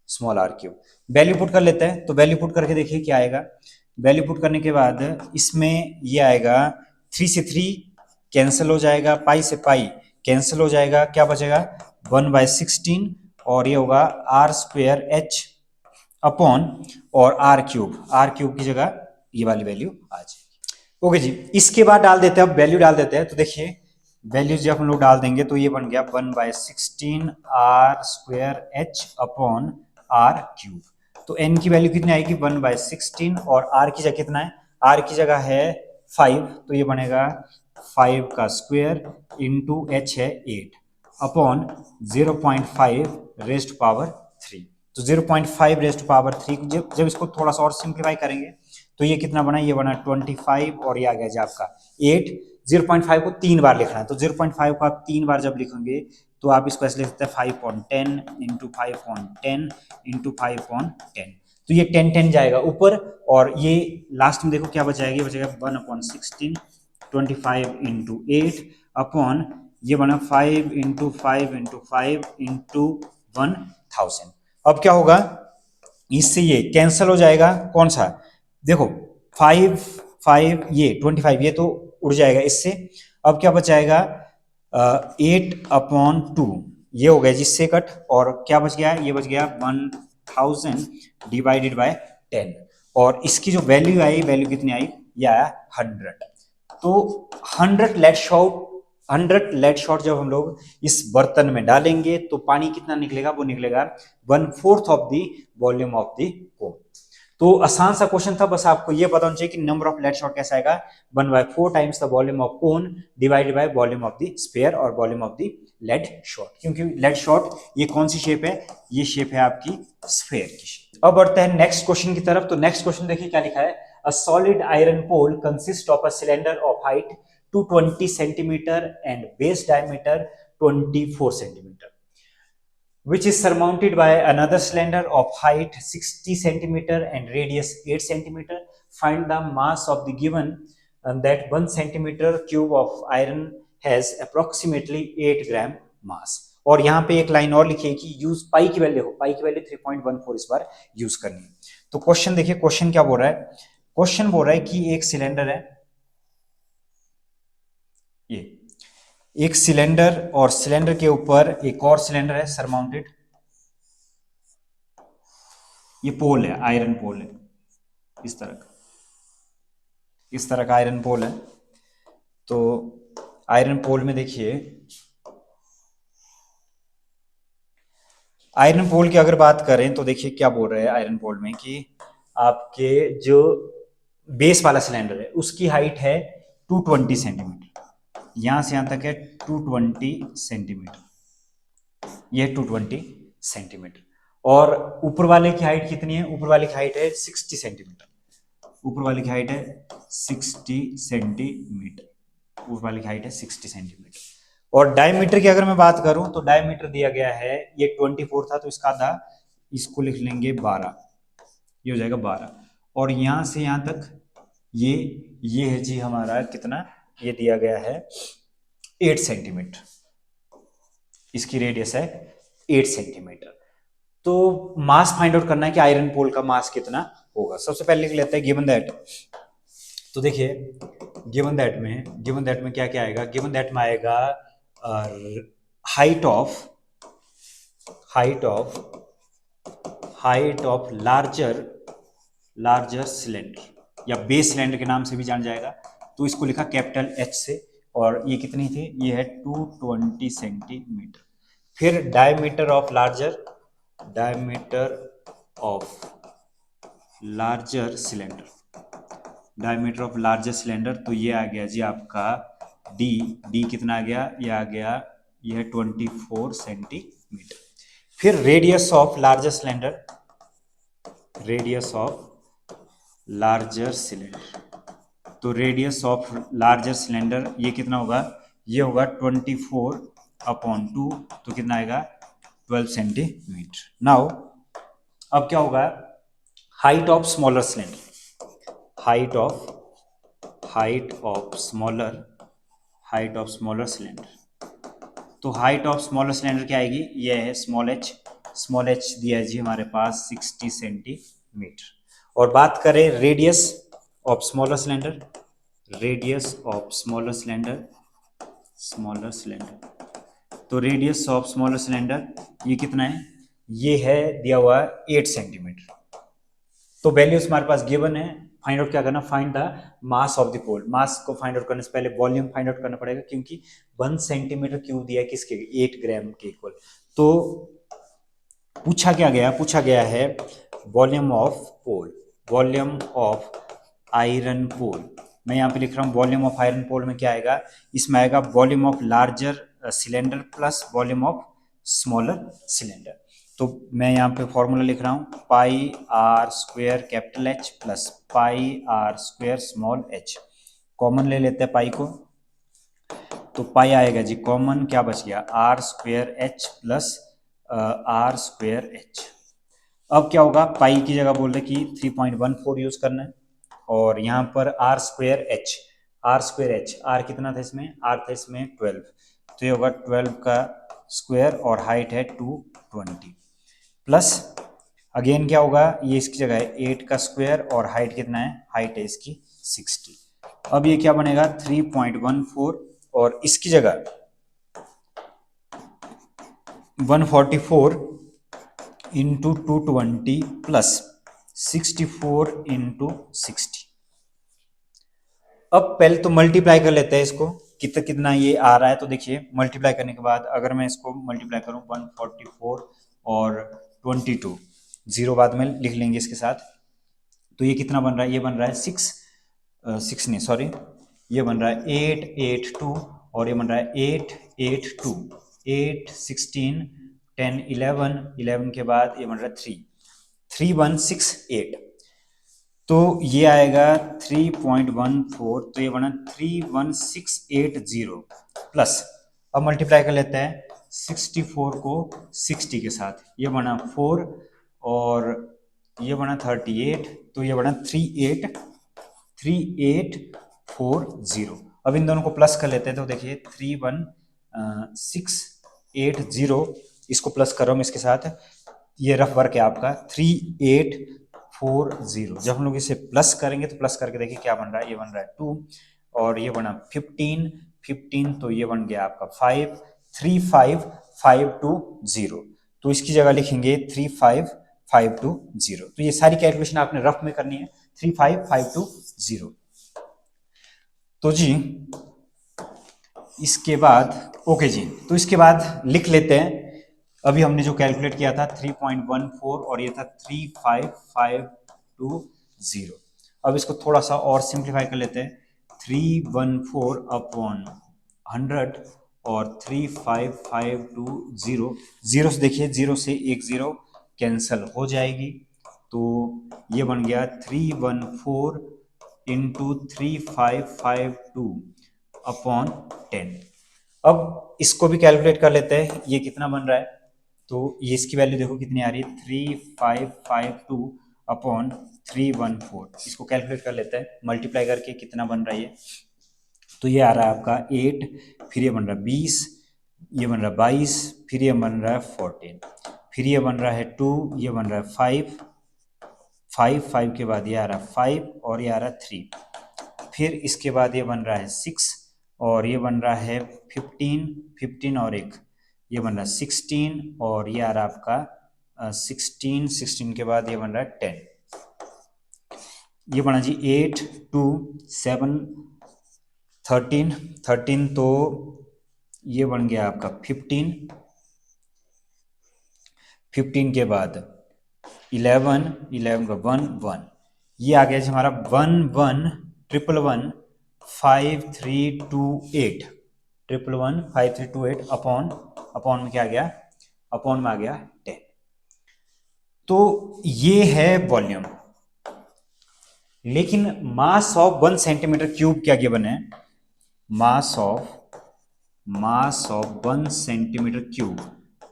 small r cube. Value put कर लेते हैं। तो वैल्यू पुट करके देखिए क्या आएगा, वैल्यू पुट करने के बाद इसमें ये आएगा 3 से 3 कैंसिल हो जाएगा, पाई से पाई कैंसिल हो जाएगा, क्या बचेगा 1/16, और ये होगा r स्क्वायर h अपॉन और आर क्यूब की जगह ये वाली वैल्यू आ जाएगी। ओके जी, इसके बाद डाल देते हैं, अब वैल्यू डाल देते हैं। तो देखिए वैल्यू जब हम लोग डाल देंगे तो ये बन गया 1/16 R square H upon R cube. तो एन की वैल्यू कितनी आएगी 1/16 और आर की जगह कितना है, आर की जगह है 5, तो ये बनेगा 5 का स्क्वायर इंटू एच है 8 अपॉन 0.5 रेस्ट पावर 3। तो 0.5 रेस्ट पावर 3 जब इसको थोड़ा सा और सिंप्लीफाई करेंगे तो ये कितना बना, ये बना 25 और ये आ गया जी आपका 8। 0.5 को 3 बार लिखना है, तो 0.5 को आप 3 बार जब लिखेंगे तो आप इसको ऐसे लिख सकते हैं 5/10 इंटू 5/10 इंटू 5/10। तो ये 10 जाएगा ऊपर और ये लास्ट में देखो क्या बचाएगा, ये बचेगा 1/16 25 इंटू 8 अपॉन ये बना 5 इंटू 5 इंटू 5 इंटू 1000। अब क्या होगा, इससे ये कैंसिल हो जाएगा, कौन सा, देखो 5 5 ये 25 ये तो उड़ जाएगा इससे। अब क्या बचाएगा 8/2 ये हो गया जिससे कट, और क्या बच गया, ये बच गया 1000 डिवाइडेड बाय 10 और इसकी जो वैल्यू आई, वैल्यू कितनी आई, ये आया 100। तो 100 लेड शॉट जब हम लोग इस बर्तन में डालेंगे तो पानी कितना निकलेगा, वो निकलेगा 1/4 of the volume of the cone. तो आसान सा क्वेश्चन था, बस आपको ये पता होना चाहिए कि नंबर ऑफ लेड शॉट कैसा आएगा, 1/4 times the volume of cone divided by volume of the sphere और volume of the lead shot. क्योंकि लेड शॉट ये कौन सी शेप है, ये शेप है आपकी स्फीयर की शेप। अब बढ़ते हैं नेक्स्ट क्वेश्चन की तरफ। तो नेक्स्ट क्वेश्चन देखिए क्या लिखा है, a solid iron pole consist of a cylinder of height 220 centimetre and base diameter 24 centimetre which is surmounted by another cylinder of height 60 centimeter and radius 8 centimeter. Find the mass of the given that 1 centimeter cube of iron has approximately 8 gram mass. और यहाँ पे एक line और लिखी है कि use पाई की value, देखो पाई की वैल्यू 3.14 इस बार यूज करनी है। तो क्वेश्चन देखिए, क्वेश्चन क्या बोल रहा है, क्वेश्चन बोल रहा है कि एक सिलेंडर है, ये एक सिलेंडर और सिलेंडर के ऊपर एक और सिलेंडर है सरमाउंटेड, ये पोल है, आयरन पोल है, इस तरह का, इस तरह का आयरन पोल है। तो आयरन पोल में देखिए, आयरन पोल की अगर बात करें तो देखिए क्या बोल रहे हैं आयरन पोल में कि आपके जो बेस वाला सिलेंडर है उसकी हाइट है 220 सेंटीमीटर, यहां से यहां तक है 220 सेंटीमीटर, यह 220 सेंटीमीटर। और ऊपर वाले की हाइट कितनी है, ऊपर वाले की हाइट है 60 सेंटीमीटर, ऊपर वाले की हाइट है 60 सेंटीमीटर, ऊपर वाले की हाइट है 60 सेंटीमीटर। और डायमीटर की अगर मैं बात करूं तो डायमीटर दिया गया है, ये 24 था तो इसका आधा, इसको लिख लेंगे 12, ये हो जाएगा 12। और यहां से यहां तक ये है जी हमारा कितना, ये दिया गया है 8 सेंटीमीटर, इसकी रेडियस है 8 सेंटीमीटर। तो मास फाइंड आउट करना है कि आयरन पोल का मास कितना होगा। सबसे पहले लिख लेते हैं गिवन दैट। तो देखिए गिवन दैट में क्या क्या आएगा, गिवन दैट में आएगा हाइट ऑफ लार्जर सिलेंडर या बेस सिलेंडर के नाम से भी जान जाएगा, तो इसको लिखा कैपिटल एच से, और ये कितनी थी, ये है 220 सेंटीमीटर। फिर डायमीटर ऑफ लार्जर सिलेंडर, तो ये आ गया जी आपका डी कितना आ गया, ये आ गया, ये है 24 सेंटीमीटर। फिर रेडियस ऑफ लार्जर सिलेंडर, तो रेडियस ऑफ लार्जर सिलेंडर ये कितना होगा, ये होगा 24/2, तो कितना आएगा 12 सेंटीमीटर। नाउ अब क्या होगा, height of smaller cylinder, height of smaller cylinder, तो हाइट ऑफ स्मॉलर सिलेंडर क्या आएगी, ये है स्मॉल एच दिया है जी हमारे पास 60 सेंटीमीटर। और बात करें रेडियस ऑफ स्मॉलर सिलेंडर, तो रेडियस ऑफ स्मॉलर सिलेंडर ये कितना है, ये है दिया हुआ 8 सेंटीमीटर, तो वैल्यूज हमारे पास गिवन है, फाइंड आउट क्या करना, find the mass of the pole. Mass को फाइंड आउट करने से पहले वॉल्यूम फाइंड आउट करना पड़ेगा, क्योंकि 1 सेंटीमीटर क्यूब दिया है किसके, 8 ग्राम के इक्वल। तो पूछा क्या गया, पूछा गया है volume of pole, volume of iron pole. मैं यहाँ पे लिख रहा हूँ वॉल्यूम ऑफ आयरन पोल में क्या आएगा, इसमें आएगा volume of larger cylinder plus volume of smaller cylinder. तो मैं यहाँ पे फॉर्मूला लिख रहा हूँ, pi r square capital h plus pi r square small h. Common ले लेते हैं पाई को, तो पाई आएगा जी कॉमन, क्या बच गया, R square H plus R square H. अब क्या होगा, पाई की जगह बोल रहे कि 3.14 यूज करना है, और यहाँ पर R square H, R square H, R कितना था इसमें, आर था इसमें 12, तो ये होगा 12 का स्क्वायर और हाइट है 220 प्लस अगेन क्या होगा, ये इसकी जगह है 8 का स्क्वायर और हाइट कितना है, हाइट है इसकी 60। अब ये क्या बनेगा 3.14 और इसकी जगह 144 इंटू 220 प्लस 64 इंटू 60। अब पहले तो मल्टीप्लाई कर लेते हैं इसको, कितना कितना ये आ रहा है। तो देखिए मल्टीप्लाई करने के बाद अगर मैं इसको मल्टीप्लाई करूं 144 और 22, जीरो बाद में लिख लेंगे इसके साथ, तो ये कितना बन रहा है, ये बन रहा है 6 नहीं सॉरी, ये बन रहा है 882 और ये बन रहा है 882, 8 16 10 11 11 के बाद ये बन रहा है 3168। तो ये आएगा 3.14, तो ये बना 31680 प्लस, अब मल्टीप्लाई कर लेते हैं 64 को 60 के साथ, ये बना 4 और ये बना 38, तो ये बना 3840। अब इन दोनों को प्लस कर लेते हैं, तो देखिए 31680, इसको प्लस कर रहा हूँ मैं इसके साथ, ये रफ वर्क है आपका 3840। जब हम लोग इसे प्लस करेंगे तो प्लस करके देखिए क्या बन रहा है, ये बन रहा है 2 और ये बना 15, तो ये बन गया आपका 5, 35520। तो इसकी जगह लिखेंगे 35520। तो ये सारी कैलकुलेशन आपने रफ में करनी है, 35520। तो जी इसके बाद ओके जी, तो इसके बाद लिख लेते हैं, अभी हमने जो कैलकुलेट किया था 3.14 और ये था 35520। अब इसको थोड़ा सा और सिंप्लीफाई कर लेते हैं, 314 अपॉन 100 और 35520, जीरो से देखिए, जीरो से एक जीरो कैंसल हो जाएगी, तो ये बन गया 314 इंटू 3552 अपॉन 10। अब इसको भी कैलकुलेट कर लेते हैं, ये कितना बन रहा है, तो ये इसकी वैल्यू देखो कितनी आ रही है, 3552 अपॉन 314। इसको कैलकुलेट कर लेते हैं मल्टीप्लाई करके, कितना बन रहा है ये, तो ये आ रहा है आपका 8, फिर ये बन रहा है 20, ये बन रहा है 22, फिर ये बन रहा है 14, फिर ये बन रहा है 2, ये बन रहा है 5 के बाद ये आ रहा है 5 और ये आ रहा है 3, फिर इसके बाद ये बन रहा है 6 और ये बन रहा है 15 और एक ये बन रहा है 16 और ये आ रहा है आपका 16 के बाद ये बन रहा है 10, ये बना जी 8 2 7 13, तो ये बन गया आपका 15 के बाद 11 का 1 1, ये आ गया जी हमारा 11115328 115328 अपॉन में क्या आ गया, अपॉन में आ गया 10। तो ये है वॉल्यूम, लेकिन मास ऑफ 1 सेंटीमीटर क्यूब क्या गिवन है, mass of 1 centimetre cube,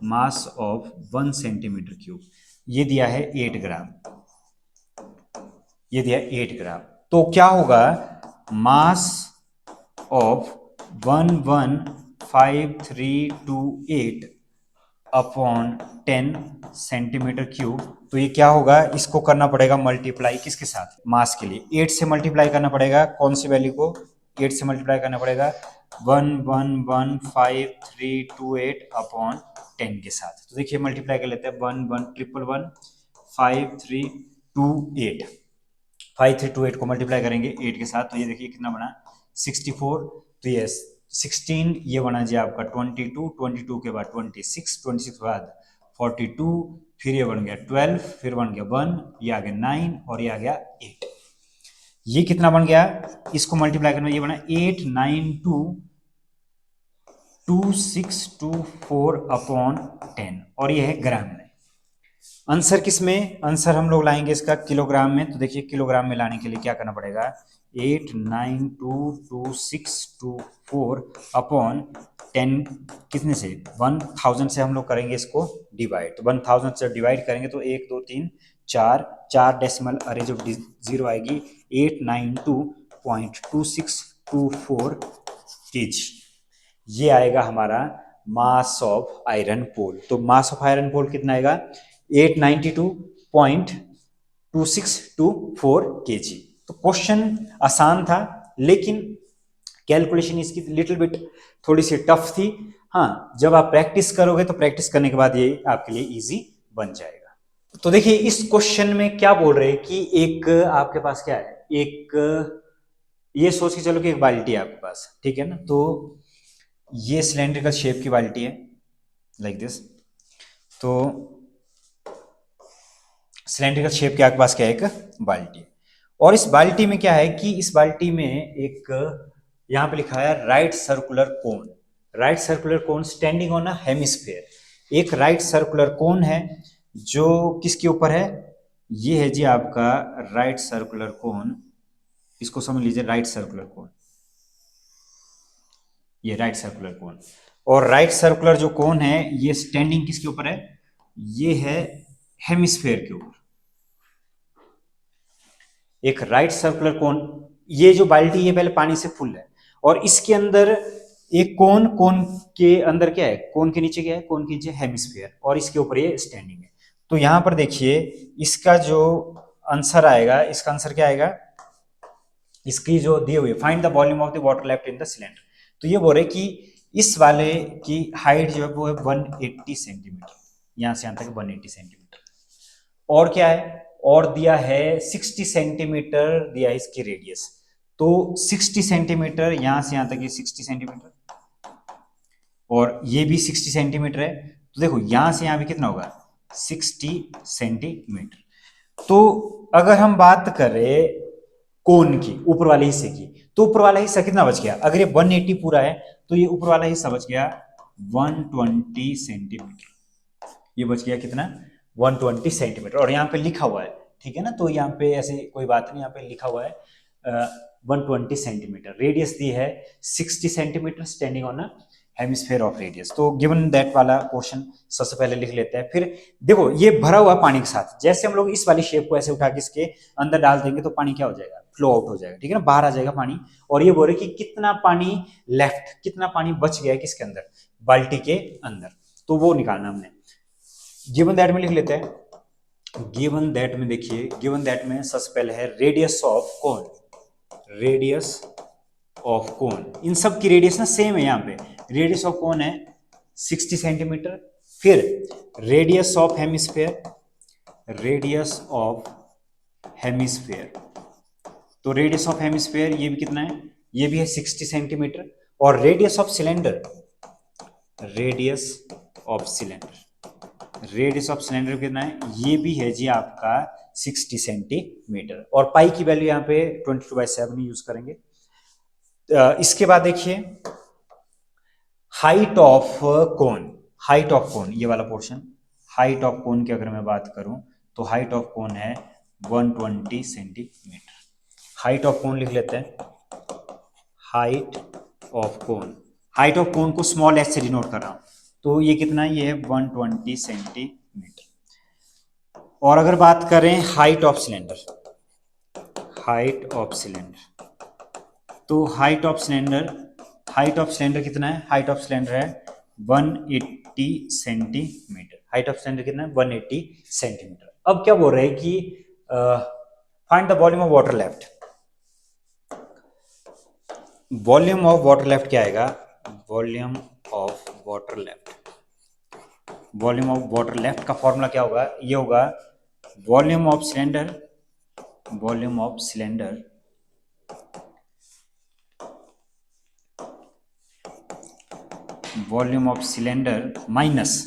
mass of 1 centimetre cube ये दिया है 8 ग्राम, ये दिया 8 ग्राम। तो क्या होगा, mass of 1155328 upon 10 centimetre cube, तो ये क्या होगा, इसको करना पड़ेगा मल्टीप्लाई किसके साथ, मास के लिए 8 से मल्टीप्लाई करना पड़ेगा, कौन सी वैल्यू को 8 से मल्टीप्लाई करना पड़ेगा, 1115328 अपॉन 10 के साथ। तो देखिए मल्टीप्लाई कर लेते हैं, 111153 58, 5328 को मल्टीप्लाई करेंगे 8 के साथ, तो ये देखिए कितना बना 64, तो ये 16, ये बना जी आपका 22, 22 के बाद 26, 26 के बाद 42, फिर ये बन गया 12, फिर बन गया 1, ये आ गया 9 और ये आ गया 8। ये कितना बन गया, इसको मल्टीप्लाई करना, ये बना 8922624 अपॉन 10 और ये है ग्राम में। आंसर किस में, आंसर हम लोग लाएंगे इसका किलोग्राम में, तो देखिए किलोग्राम में लाने के लिए क्या करना पड़ेगा, 8922624 अपॉन 10 कितने से 1000 से हम लोग करेंगे इसको डिवाइड, तो 1000 से डिवाइड करेंगे तो 1 2 3 4 4 डेसिमल अरे जो जीरो आएगी 892.2624 केजी, ये आएगा हमारा मास ऑफ आयरन पोल। तो मास ऑफ आयरन पोल कितना आएगा 892.2624 केजी। तो क्वेश्चन आसान था लेकिन कैलकुलेशन इसकी लिटिल बिट थोड़ी सी टफ थी। हाँ, जब आप प्रैक्टिस करोगे तो प्रैक्टिस करने के बाद ये आपके लिए इजी बन जाएगा। तो देखिए इस क्वेश्चन में क्या बोल रहे हैं कि एक आपके पास क्या है, एक ये सोच के चलो कि एक बाल्टी है आपके पास, ठीक है ना, तो ये सिलेंड्रिकल शेप की बाल्टी है लाइक दिस। तो सिलेंड्रिकल शेप के आपके पास क्या है, एक बाल्टी है, और इस बाल्टी में क्या है कि इस बाल्टी में एक यहां पे लिखा है right circular cone, right circular cone standing on a hemisphere. एक राइट सर्कुलर कोन है जो किसके ऊपर है, ये है जी आपका राइट सर्कुलर कोन, इसको समझ लीजिए राइट सर्कुलर कोन, ये राइट सर्कुलर कोन, और राइट सर्कुलर जो कोन है ये स्टैंडिंग किसके ऊपर है, ये है हेमिस्फीयर के ऊपर। एक राइट सर्कुलर कोन, ये जो बाल्टी है पहले पानी से फुल है और इसके अंदर एक कोन, कोन के अंदर क्या है, कोन के नीचे क्या है, कोन के नीचे हेमिस्फीयर और इसके ऊपर ये स्टैंडिंग है। तो यहां पर देखिए इसका जो आंसर आएगा, इसका आंसर क्या आएगा, इसकी जो दिए हुए find the volume of the water left in the cylinder, तो ये बोल रहे कि इस वाले की हाइट जो है वो है 180 सेंटीमीटर, यहां से यहां तक 180 सेंटीमीटर, और क्या है, और दिया है 60 सेंटीमीटर दिया है इसकी रेडियस, तो 60 सेंटीमीटर यहां से यहां तक ये 60 सेंटीमीटर और ये भी 60 सेंटीमीटर है, तो देखो यहां से यहां भी कितना होगा 60 सेंटीमीटर। तो अगर हम बात करें कोन की ऊपर वाले हिस्से की, तो ऊपर वाला हिस्सा कितना बच गया, अगर ये 180 पूरा है तो ये ऊपर वाला हिस्सा बच गया 120 सेंटीमीटर, ये बच गया कितना 120 सेंटीमीटर, और यहाँ पे लिखा हुआ है, ठीक है ना, तो यहाँ पे ऐसे कोई बात नहीं, यहाँ पे लिखा हुआ है 120 सेंटीमीटर, रेडियस दी है 60 centimetre standing on a hemisphere of radius. तो गिवन दैट वाला पोर्शन सबसे पहले लिख लेते हैं। फिर देखो ये भरा हुआ पानी के साथ, जैसे हम लोग इस वाली शेप को ऐसे उठा के इसके अंदर डाल देंगे तो पानी क्या हो जाएगा, फ्लो आउट हो जाएगा, ठीक है ना, बाहर आ जाएगा पानी। और ये बोल रहे कि कितना पानी लेफ्ट, कितना पानी बच गया है किसके अंदर, बाल्टी के अंदर, तो वो निकालना हमने। गिवन दैट में लिख लेते हैं, गिवन दैट में देखिए, गिवन दैट में सबसे पहले है radius of cone, radius of cone, इन सब की रेडियस ना सेम है, यहाँ पे रेडियस ऑफ कोन है 60 सेंटीमीटर, फिर radius of hemisphere, radius of hemisphere, तो रेडियस ऑफ हेमिस्फीयर ये भी कितना है, ये भी है 60 सेंटीमीटर, और radius of cylinder, radius of cylinder, radius of cylinder कितना है, ये भी है जी आपका 60 सेंटीमीटर, और पाई की वैल्यू यहाँ पे 22/7 यूज करेंगे। इसके बाद देखिए height of cone, height of कोन ये वाला पोर्शन, हाइट ऑफ कोन की अगर मैं बात करूं तो हाइट ऑफ कोन है 120 सेंटीमीटर। हाइट ऑफ कोन लिख लेते हैं, height of cone, height of कोन को स्मॉल एच से डिनोट कर रहा हूं, तो ये कितना है, ये है 120 सेंटीमीटर। और अगर बात करें height of cylinder, height of cylinder, तो height of cylinder, height of cylinder कितना है, हाइट ऑफ सिलेंडर है 180 सेंटीमीटर, हाइट ऑफ सिलेंडर कितना है 180 सेंटीमीटर। अब क्या बोल रहे हैं कि find the volume of water left, volume of water left क्या आएगा, volume of water left, volume of water left का फॉर्मूला क्या होगा, ये होगा volume of cylinder, volume of cylinder volume of cylinder minus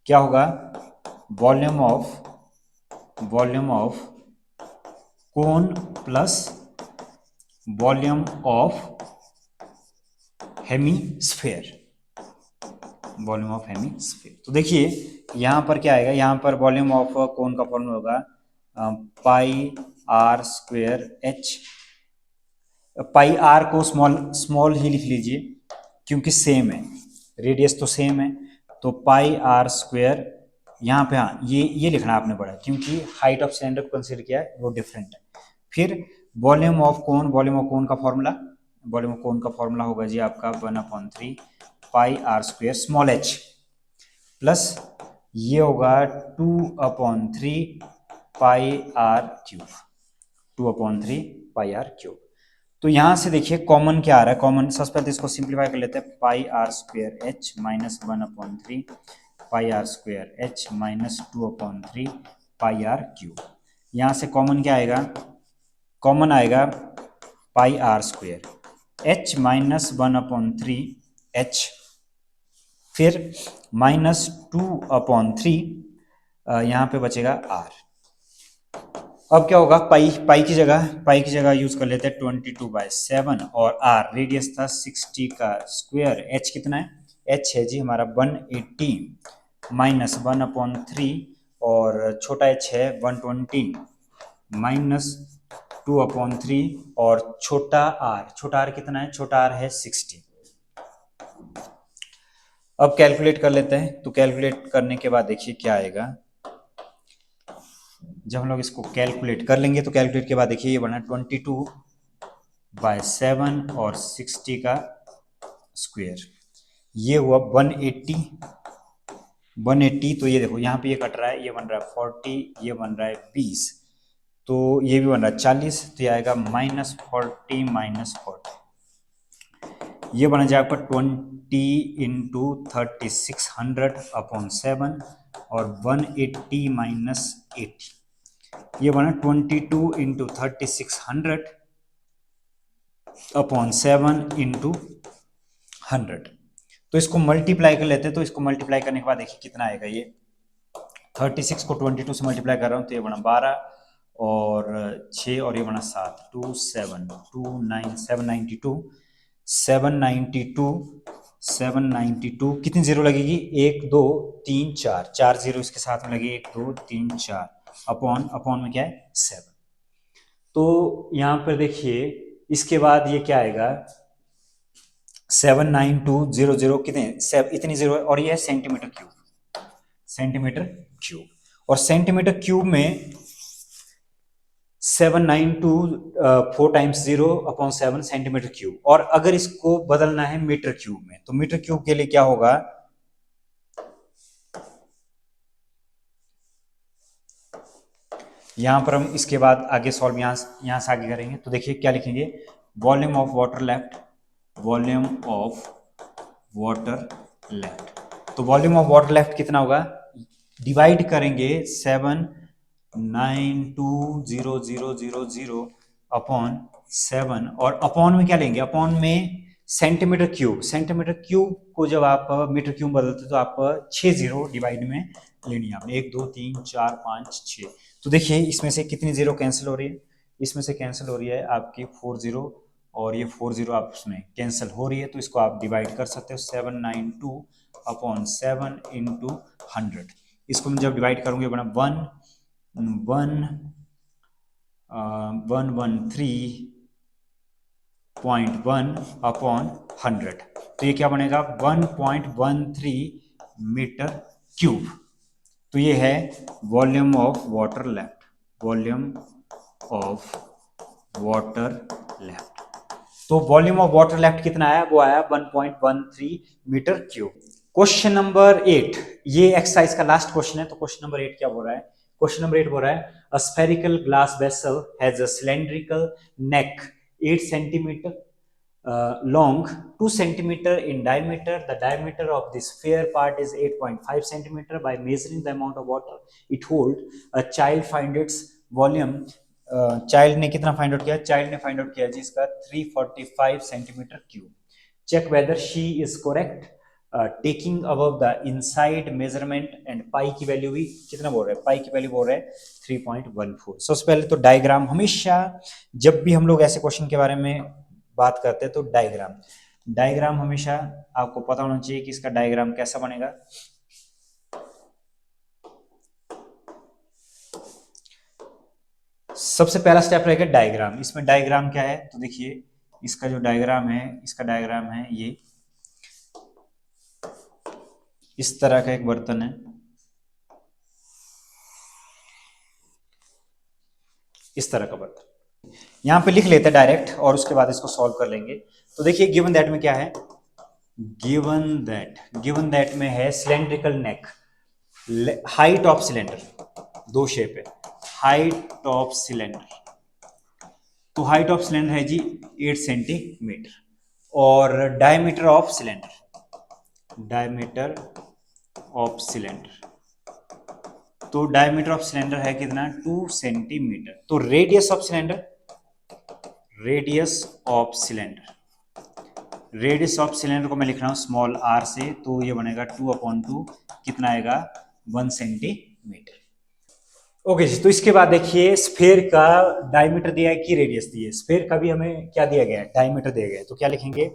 क्या होगा, volume of cone plus volume of hemisphere, volume of hemisphere. तो देखिए यहाँ पर क्या आएगा, यहाँ पर वॉल्यूम ऑफ कोन का फॉर्मूला होगा pi r square h. Pi r को स्मॉल स्मॉल ही लिख लीजिए क्योंकि सेम है, रेडियस तो सेम है, तो पाई आर स्क्वेयर यहाँ पे, हाँ ये लिखना आपने पड़ा क्योंकि हाइट ऑफ सिलेंडर को कंसीडर किया है वो डिफरेंट है। फिर वॉल्यूम ऑफ कोन का फॉर्मूला होगा जी आपका 1/3 pi r square small h plus ये होगा 2/3 pi are cube, 2/3 pi are cube. तो यहां से देखिए कॉमन क्या आ रहा है, कॉमन सबसे पहले इसको सिंप्लीफाई कर लेते हैं, pi r square h minus 1/3 pi r square h minus 2/3 pi are cube. यहां से कॉमन क्या आएगा, कॉमन आएगा pi r square h minus 1/3 h, फिर माइनस 2/3 यहाँ पे बचेगा आर। अब क्या होगा, पाई की जगह यूज कर लेते हैं 22/7 और आर रेडियस था 60 का स्क्वायर, एच कितना है, एच है जी हमारा 180 माइनस 1/3 और छोटा एच है 120 माइनस 2/3 और छोटा आर कितना है, छोटा आर है 60। अब कैलकुलेट कर लेते हैं, तो कैलकुलेट करने के बाद देखिए क्या आएगा, जब हम लोग इसको कैलकुलेट कर लेंगे तो कैलकुलेट के बाद देखिए ये बना 22/7 और 60 का स्क्वायर, ये हुआ 180। तो ये देखो यहाँ पे ये कट रहा है, ये बन रहा है 40, ये बन रहा है 20, तो ये भी बन रहा है 40, तो ये आएगा -40 -40, ये बना जाएगा 20 इंटू 3600/7 और 180 माइनस 80, ये बना 22 इंटू 3600/7 इंटू 100। तो इसको मल्टीप्लाई कर लेते हैं, तो इसको मल्टीप्लाई करने के बाद देखिए कितना आएगा, ये 36 को 22 से मल्टीप्लाई कर रहा हूँ तो ये बना 12 और 6 और ये बना 7, 2 7 2 9 792 792 कितनी जीरो लगेगी, 1 2 3 4, 4 जीरो इसके साथ में लगे, 1 2 3 4 अपॉन में क्या है 7। तो यहां पर देखिए इसके बाद ये क्या आएगा, 79200 कितने, इतनी जीरो और ये है सेंटीमीटर क्यूब, और सेंटीमीटर क्यूब में 792 4 टाइम्स 0/7 सेंटीमीटर क्यूब, और अगर इसको बदलना है मीटर क्यूब में तो मीटर क्यूब के लिए क्या होगा, यहां पर हम इसके बाद आगे सॉल्व यहां से आगे करेंगे। तो देखिए क्या लिखेंगे, volume of water left, volume of water left, तो वॉल्यूम ऑफ वाटर लेफ्ट कितना होगा, डिवाइड करेंगे 7920000/7 और अपॉन में क्या लेंगे, अपॉन में सेंटीमीटर क्यूब को जब आप मीटर क्यूब बदलते तो आप 6 जीरो डिवाइड में लेनी है आपने, 1 2 3 4 5 6। तो देखिए इसमें से कितनी जीरो कैंसिल हो रही है, इसमें से कैंसिल हो रही है आपकी 4 जीरो और ये 4 जीरो आप उसमें कैंसिल हो रही है, तो इसको आप डिवाइड कर सकते हो 792/7 इंटू 100। इसको मैं जब डिवाइड करूंगे बना 113.1/100, तो ये क्या बनेगा 1.13 मीटर क्यूब। तो ये है volume of water left, volume of water left. तो वॉल्यूम ऑफ वाटर लेफ्ट कितना आया, वो आया 1.13 मीटर क्यूब। क्वेश्चन नंबर 8, ये एक्सरसाइज का लास्ट क्वेश्चन है। तो क्वेश्चन नंबर 8 क्या बोल रहा है, क्वेश्चन नंबर 8 बोल रहा है a spherical glass vessel has a cylindrical neck 8 centimetre long, 2 centimeter in diameter. The diameter of the sphere part is 8.5 centimeter. By measuring the amount of water it hold, a child find its volume. Child ने कितना find out किया? Child ने find out किया जी इसका 345 centimetre cube. Check whether she is correct. Taking above the inside measurement and pi की value भी कितना बोल रहे हैं? पाई की वैल्यू बोल रहे हैं 3.14. सबसे पहले तो डायग्राम, हमेशा जब भी हम लोग ऐसे क्वेश्चन के बारे में बात करते हैं तो डायग्राम हमेशा आपको पता होना चाहिए कि इसका डायग्राम कैसा बनेगा. सबसे पहला स्टेप रहेगा डायग्राम. इसमें डायग्राम क्या है तो देखिए, इसका जो डायग्राम है, इसका डायग्राम है ये इस तरह का एक बर्तन है, इस तरह का बर्तन. यहां पे लिख लेते हैं डायरेक्ट और उसके बाद इसको सॉल्व कर लेंगे. तो देखिए गिवन दैट में क्या है? गिवन दैट में है cylindrical neck, height of cylinder, दो शेप है, हाइट ऑफ सिलेंडर. तो हाइट ऑफ सिलेंडर है जी 8 सेंटीमीटर और डायमीटर ऑफ सिलेंडर तो डायमीटर ऑफ सिलेंडर है कितना? 2 सेंटीमीटर. तो रेडियस ऑफ सिलेंडर को मैं लिख रहा हूं स्मॉल आर से, तो ये बनेगा 2/2. कितना आएगा? 1 सेंटीमीटर. ओके जी. तो इसके बाद देखिए स्फेयर का डायमीटर दिया है कि रेडियस दी है. स्फेयर का भी हमें क्या दिया गया है? डायमीटर दिया गया है. तो क्या लिखेंगे?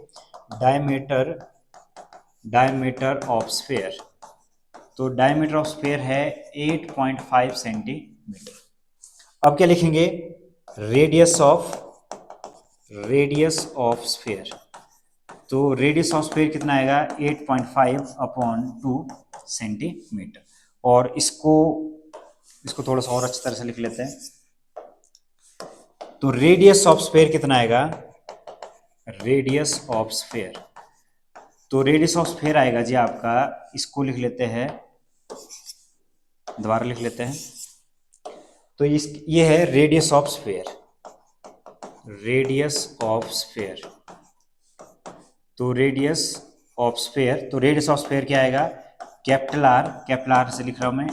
Diameter of sphere. तो डायमीटर ऑफ स्फेयर है 8.5 सेंटीमीटर. अब क्या लिखेंगे? Radius of sphere. तो रेडियस ऑफ स्फेयर कितना आएगा? 8.5/2 सेंटीमीटर. और इसको थोड़ा सा और अच्छी तरह से लिख लेते हैं. तो रेडियस ऑफ स्फेयर कितना आएगा? रेडियस ऑफ स्फेयर आएगा जी आपका, इसको लिख लेते हैं, दोबारा लिख लेते हैं. तो ये है रेडियस ऑफ स्फेयर. तो रेडियस ऑफ स्फेयर क्या आएगा? कैपिटल आर से लिख रहा हूं मैं.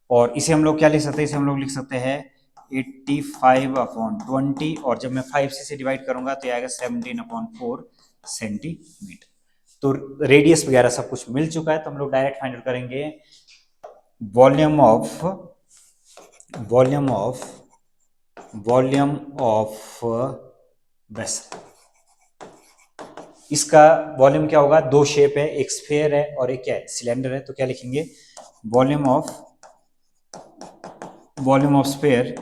और इसे हम लोग क्या लिख सकते हैं? इसे हम लोग लिख सकते हैं 85/20. और जब मैं 5 से डिवाइड करूंगा तो ये आएगा 17/4 सेंटीमीटर. तो रेडियस वगैरह सब कुछ मिल चुका है. तो हम लोग डायरेक्ट फाइंड आउट करेंगे वॉल्यूम ऑफ वेसल. इसका वॉल्यूम क्या होगा? दो शेप है, एक स्फेयर है और एक क्या है? सिलेंडर है. तो क्या लिखेंगे? Volume of sphere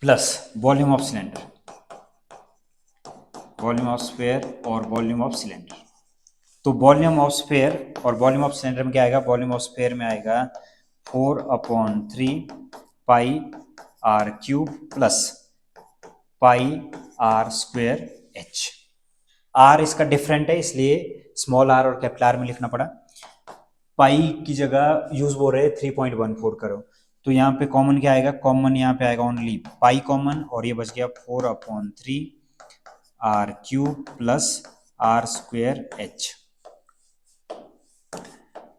plus volume of cylinder. और वॉल्यूम ऑफ सिलेंडर. तो वॉल्यूम ऑफ स्फेयर और वॉल्यूम ऑफ सिलेंडर में क्या आएगा? वॉल्यूम ऑफ स्फेयर में आएगा 4/3 pi are cube plus pi are square h. R इसका डिफरेंट है इसलिए स्मॉल आर और कैपिटल आर में लिखना पड़ा. पाई की जगह यूज हो रहे 3.14 करो. तो यहाँ पे कॉमन क्या आएगा? कॉमन यहाँ पे आएगा ओनली पाई कॉमन, और ये बच गया 4/3 R cube plus R square H.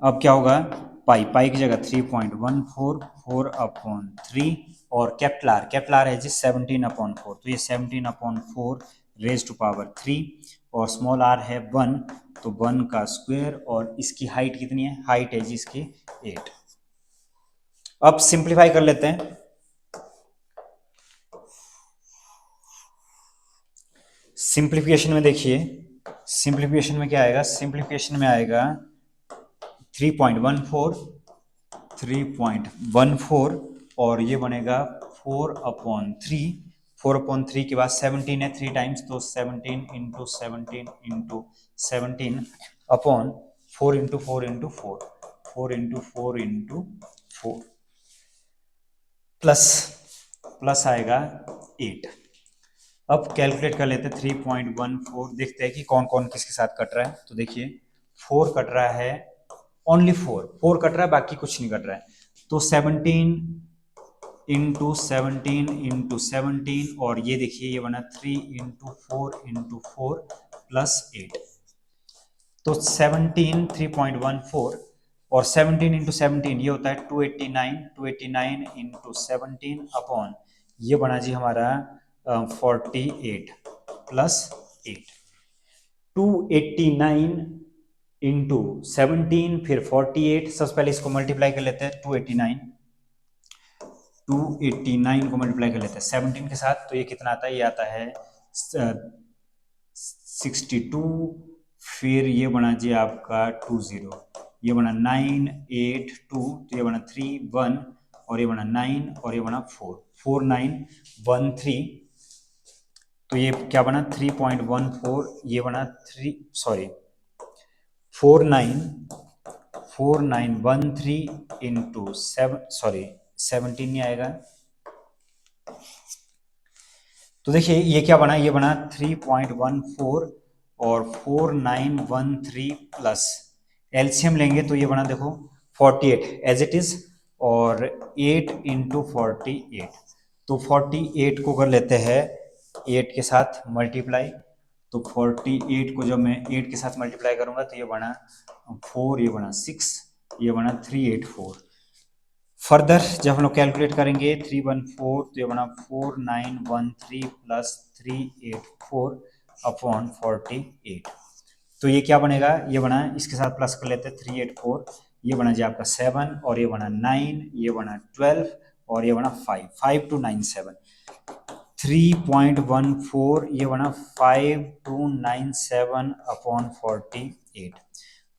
अब क्या होगा? पाई की जगह 3.14, 4/3 और कैपिटल आर है जी 17/4. तो ये 17/4 रेज टू पावर 3 और स्मॉल आर है 1, तो 1 का स्क्वायर. और इसकी हाइट कितनी है? हाइट है जी इसकी 8. अब सिंप्लीफाई कर लेते हैं. सिंप्लीफिकेशन में देखिए, सिंप्लीफिकेशन में क्या आएगा? सिंप्लीफिकेशन में आएगा 3.14 और ये बनेगा 4/3. 4/3 के बाद 17 है 3 टाइम्स, तो 17 × 17 × 17 अपॉन 4 × 4 × 4 4 × 4 × 4 प्लस आएगा 8. अब कैलकुलेट कर लेते हैं 3.14. देखते हैं कि कौन कौन किसके साथ कट रहा है. तो देखिए 4 कट रहा है, ओनली 4 कट रहा है, बाकी कुछ नहीं कट रहा है. तो 17 इंटू 17 और ये देखिए ये बना 3 इंटू फोर प्लस 8। तो 17 3.14 और 17 इंटू 17 ये होता है 289 इंटू 17 अपॉन ये बना जी हमारा 48 प्लस 8। 289 इंटू 17 फिर 48, सबसे पहले इसको मल्टीप्लाई कर लेते हैं। 289 को मल्टीप्लाई कर लेते हैं 17 के साथ, तो ये कितना आता है, ये आता है 62। फिर ये बना जी आपका 20, ये बना 982, तो ये बना 31 और ये बना 9 और ये बना 4913। तो ये क्या बना 3.14, ये बना 4913 इंटू 17 नहीं आएगा। तो देखिए ये क्या बना, ये बना 3.14 और 4913 प्लस एलसीएम लेंगे तो ये बना देखो 48 एज इट इज और 8 इंटू 48। तो 48 को कर लेते हैं 8 के साथ मल्टीप्लाई। तो 48 को जब मैं 8 के साथ मल्टीप्लाई करूंगा तो ये बना 4, ये बना 6, ये बना 384। फर्दर जब हम लोग कैलकुलेट करेंगे 314 तो ये बना 4913 प्लस 384 अपॉन 48। तो ये क्या बनेगा, ये बना इसके साथ प्लस कर लेते हैं 384, ये बना जी आपका 7 और ये बना 9, ये बना 12 और ये बना 5297। 3.14 ये बना 5297 अपॉन 48।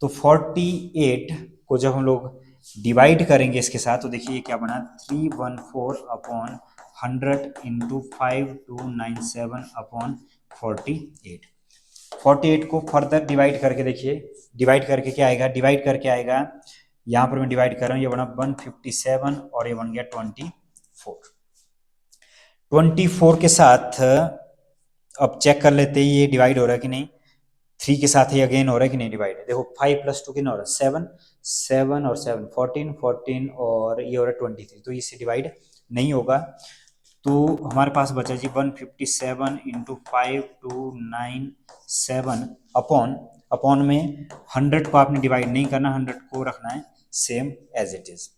तो 48 को जब हम लोग डिवाइड करेंगे इसके साथ तो देखिए क्या बना 314 अपॉन 100 इंटू 5297 अपॉन 48। 48 को फर्दर डिवाइड करके देखिए, डिवाइड करके क्या आएगा, डिवाइड करके आएगा यहाँ पर मैं डिवाइड कर रहा हूँ, ये बना 157 और ये बन गया 24 के साथ अब चेक कर लेते हैं ये डिवाइड हो रहा है कि नहीं। 3 के साथ ही अगेन हो रहा है कि नहीं डिवाइड। देखो 5 प्लस 2 कितना हो रहा है 7, 7 और 7 14 और ये हो रहा है 23, तो इससे डिवाइड नहीं होगा। तो हमारे पास बचा जी 157 इंटू 5297 अपॉन में 100 को आपने डिवाइड नहीं करना, 100 को रखना है सेम एज इट इज।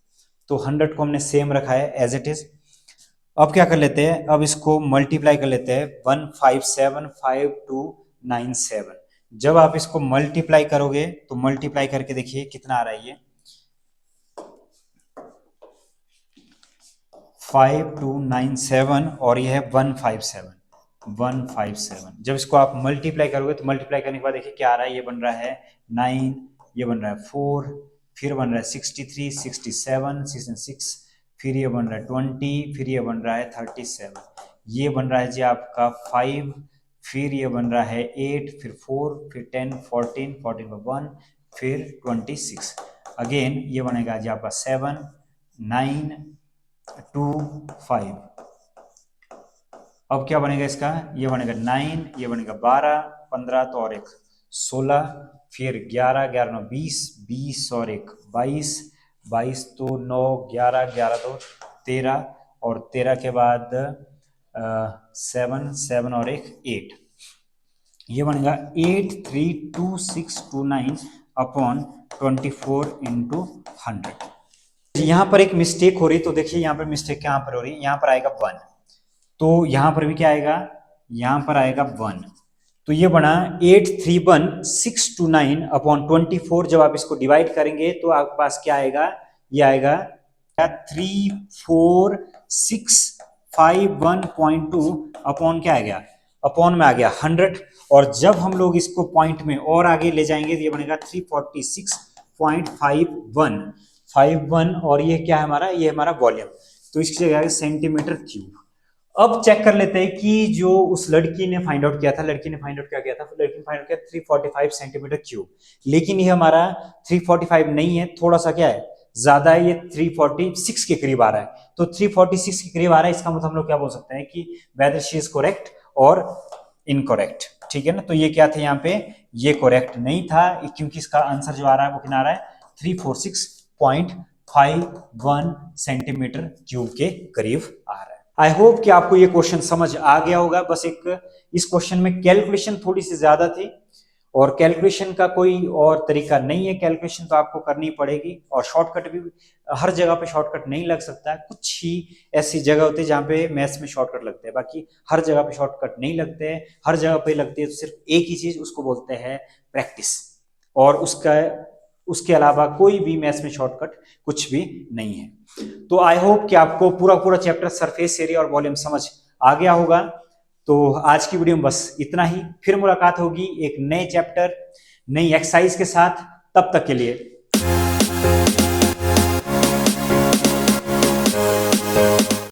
तो 100 को हमने सेम रखा है एज इट इज। अब क्या कर लेते हैं, अब इसको मल्टीप्लाई कर लेते हैं 1575297। जब आप इसको मल्टीप्लाई करोगे तो मल्टीप्लाई करके देखिए कितना आ रहा है, ये 5297 और ये है 157। जब इसको आप मल्टीप्लाई करोगे तो मल्टीप्लाई करने के बाद देखिए क्या आ रहा है, ये बन रहा है 9, ये बन रहा है 4, फिर बन रहा है 63, 67, 66, फिर ये बन रहा है 20, फिर ये बन रहा है 37, ये बन रहा है जी आपका 5, फिर ये बन रहा है 8, फिर 4, फिर 10, 14 पर 1, फिर 26, अगेन ये बनेगा जी आपका 7, 9, 2, 5। अब क्या बनेगा इसका, ये बनेगा 9, ये बनेगा 12, 15 तो और एक 16, फिर 11, 11 9 20, 20 और एक 22, 22 तो 9, 11, 11 तो 13 और 13 के बाद 7, 7 और एक 8, ये बनेगा 832629 अपॉन 24 इंटू 100। यहाँ पर एक मिस्टेक हो रही, तो देखिए यहाँ पर मिस्टेक कहाँ पर हो रही है, यहाँ पर आएगा 1, तो यहां पर भी क्या आएगा, यहां पर आएगा 1। तो ये बना 831629 अपॉन 24। जब आप इसको डिवाइड करेंगे तो आपके पास क्या आएगा, ये आएगा 34651.2 अपॉन क्या आ गया, अपॉन में आ गया 100। और जब हम लोग इसको पॉइंट में और आगे ले जाएंगे तो ये बनेगा 346.51 और ये क्या है हमारा, ये हमारा वॉल्यूम, तो इसकी जगह सेंटीमीटर क्यूब। अब चेक कर लेते हैं कि जो उस लड़की ने फाइंड आउट किया था, लड़की ने फाइंड आउट क्या किया था, लड़की ने फाइंड आउट किया 345 सेंटीमीटर क्यूब, लेकिन ये हमारा 345 नहीं है, थोड़ा सा क्या है ज्यादा है, ये 346 के करीब आ रहा है। तो 346 के करीब आ रहा है, इसका मतलब हम लोग क्या बोल सकते हैं कि वेदर शी इज करेक्ट और इनकरेक्ट, ठीक है ना। तो ये क्या थे यहाँ पे, ये करेक्ट नहीं था, क्योंकि इसका आंसर जो आ रहा है वो कितना आ रहा है 346.51 0.51 सेंटीमीटर क्यूब के करीब आ रहा है। आई होप कि आपको ये क्वेश्चन समझ आ गया होगा। बस एक इस क्वेश्चन में कैलकुलेशन थोड़ी सी ज्यादा थी, और कैलकुलेशन का कोई और तरीका नहीं है, कैलकुलेशन तो आपको करनी पड़ेगी। और शॉर्टकट भी हर जगह पे शॉर्टकट नहीं लग सकता है, कुछ ही ऐसी जगह होती है जहाँ पे मैथ्स में शॉर्टकट लगते हैं, बाकी हर जगह पे शॉर्टकट नहीं लगते हैं। हर जगह पे लगती है तो सिर्फ एक ही चीज, उसको बोलते हैं प्रैक्टिस, और उसके अलावा कोई भी मैथ्स में शॉर्टकट कुछ भी नहीं है। तो आई होप कि आपको पूरा पूरा चैप्टर सरफेस एरिया और वॉल्यूम समझ आ गया होगा। तो आज की वीडियो में बस इतना ही, फिर मुलाकात होगी एक नए चैप्टर नई एक्सरसाइज के साथ। तब तक के लिए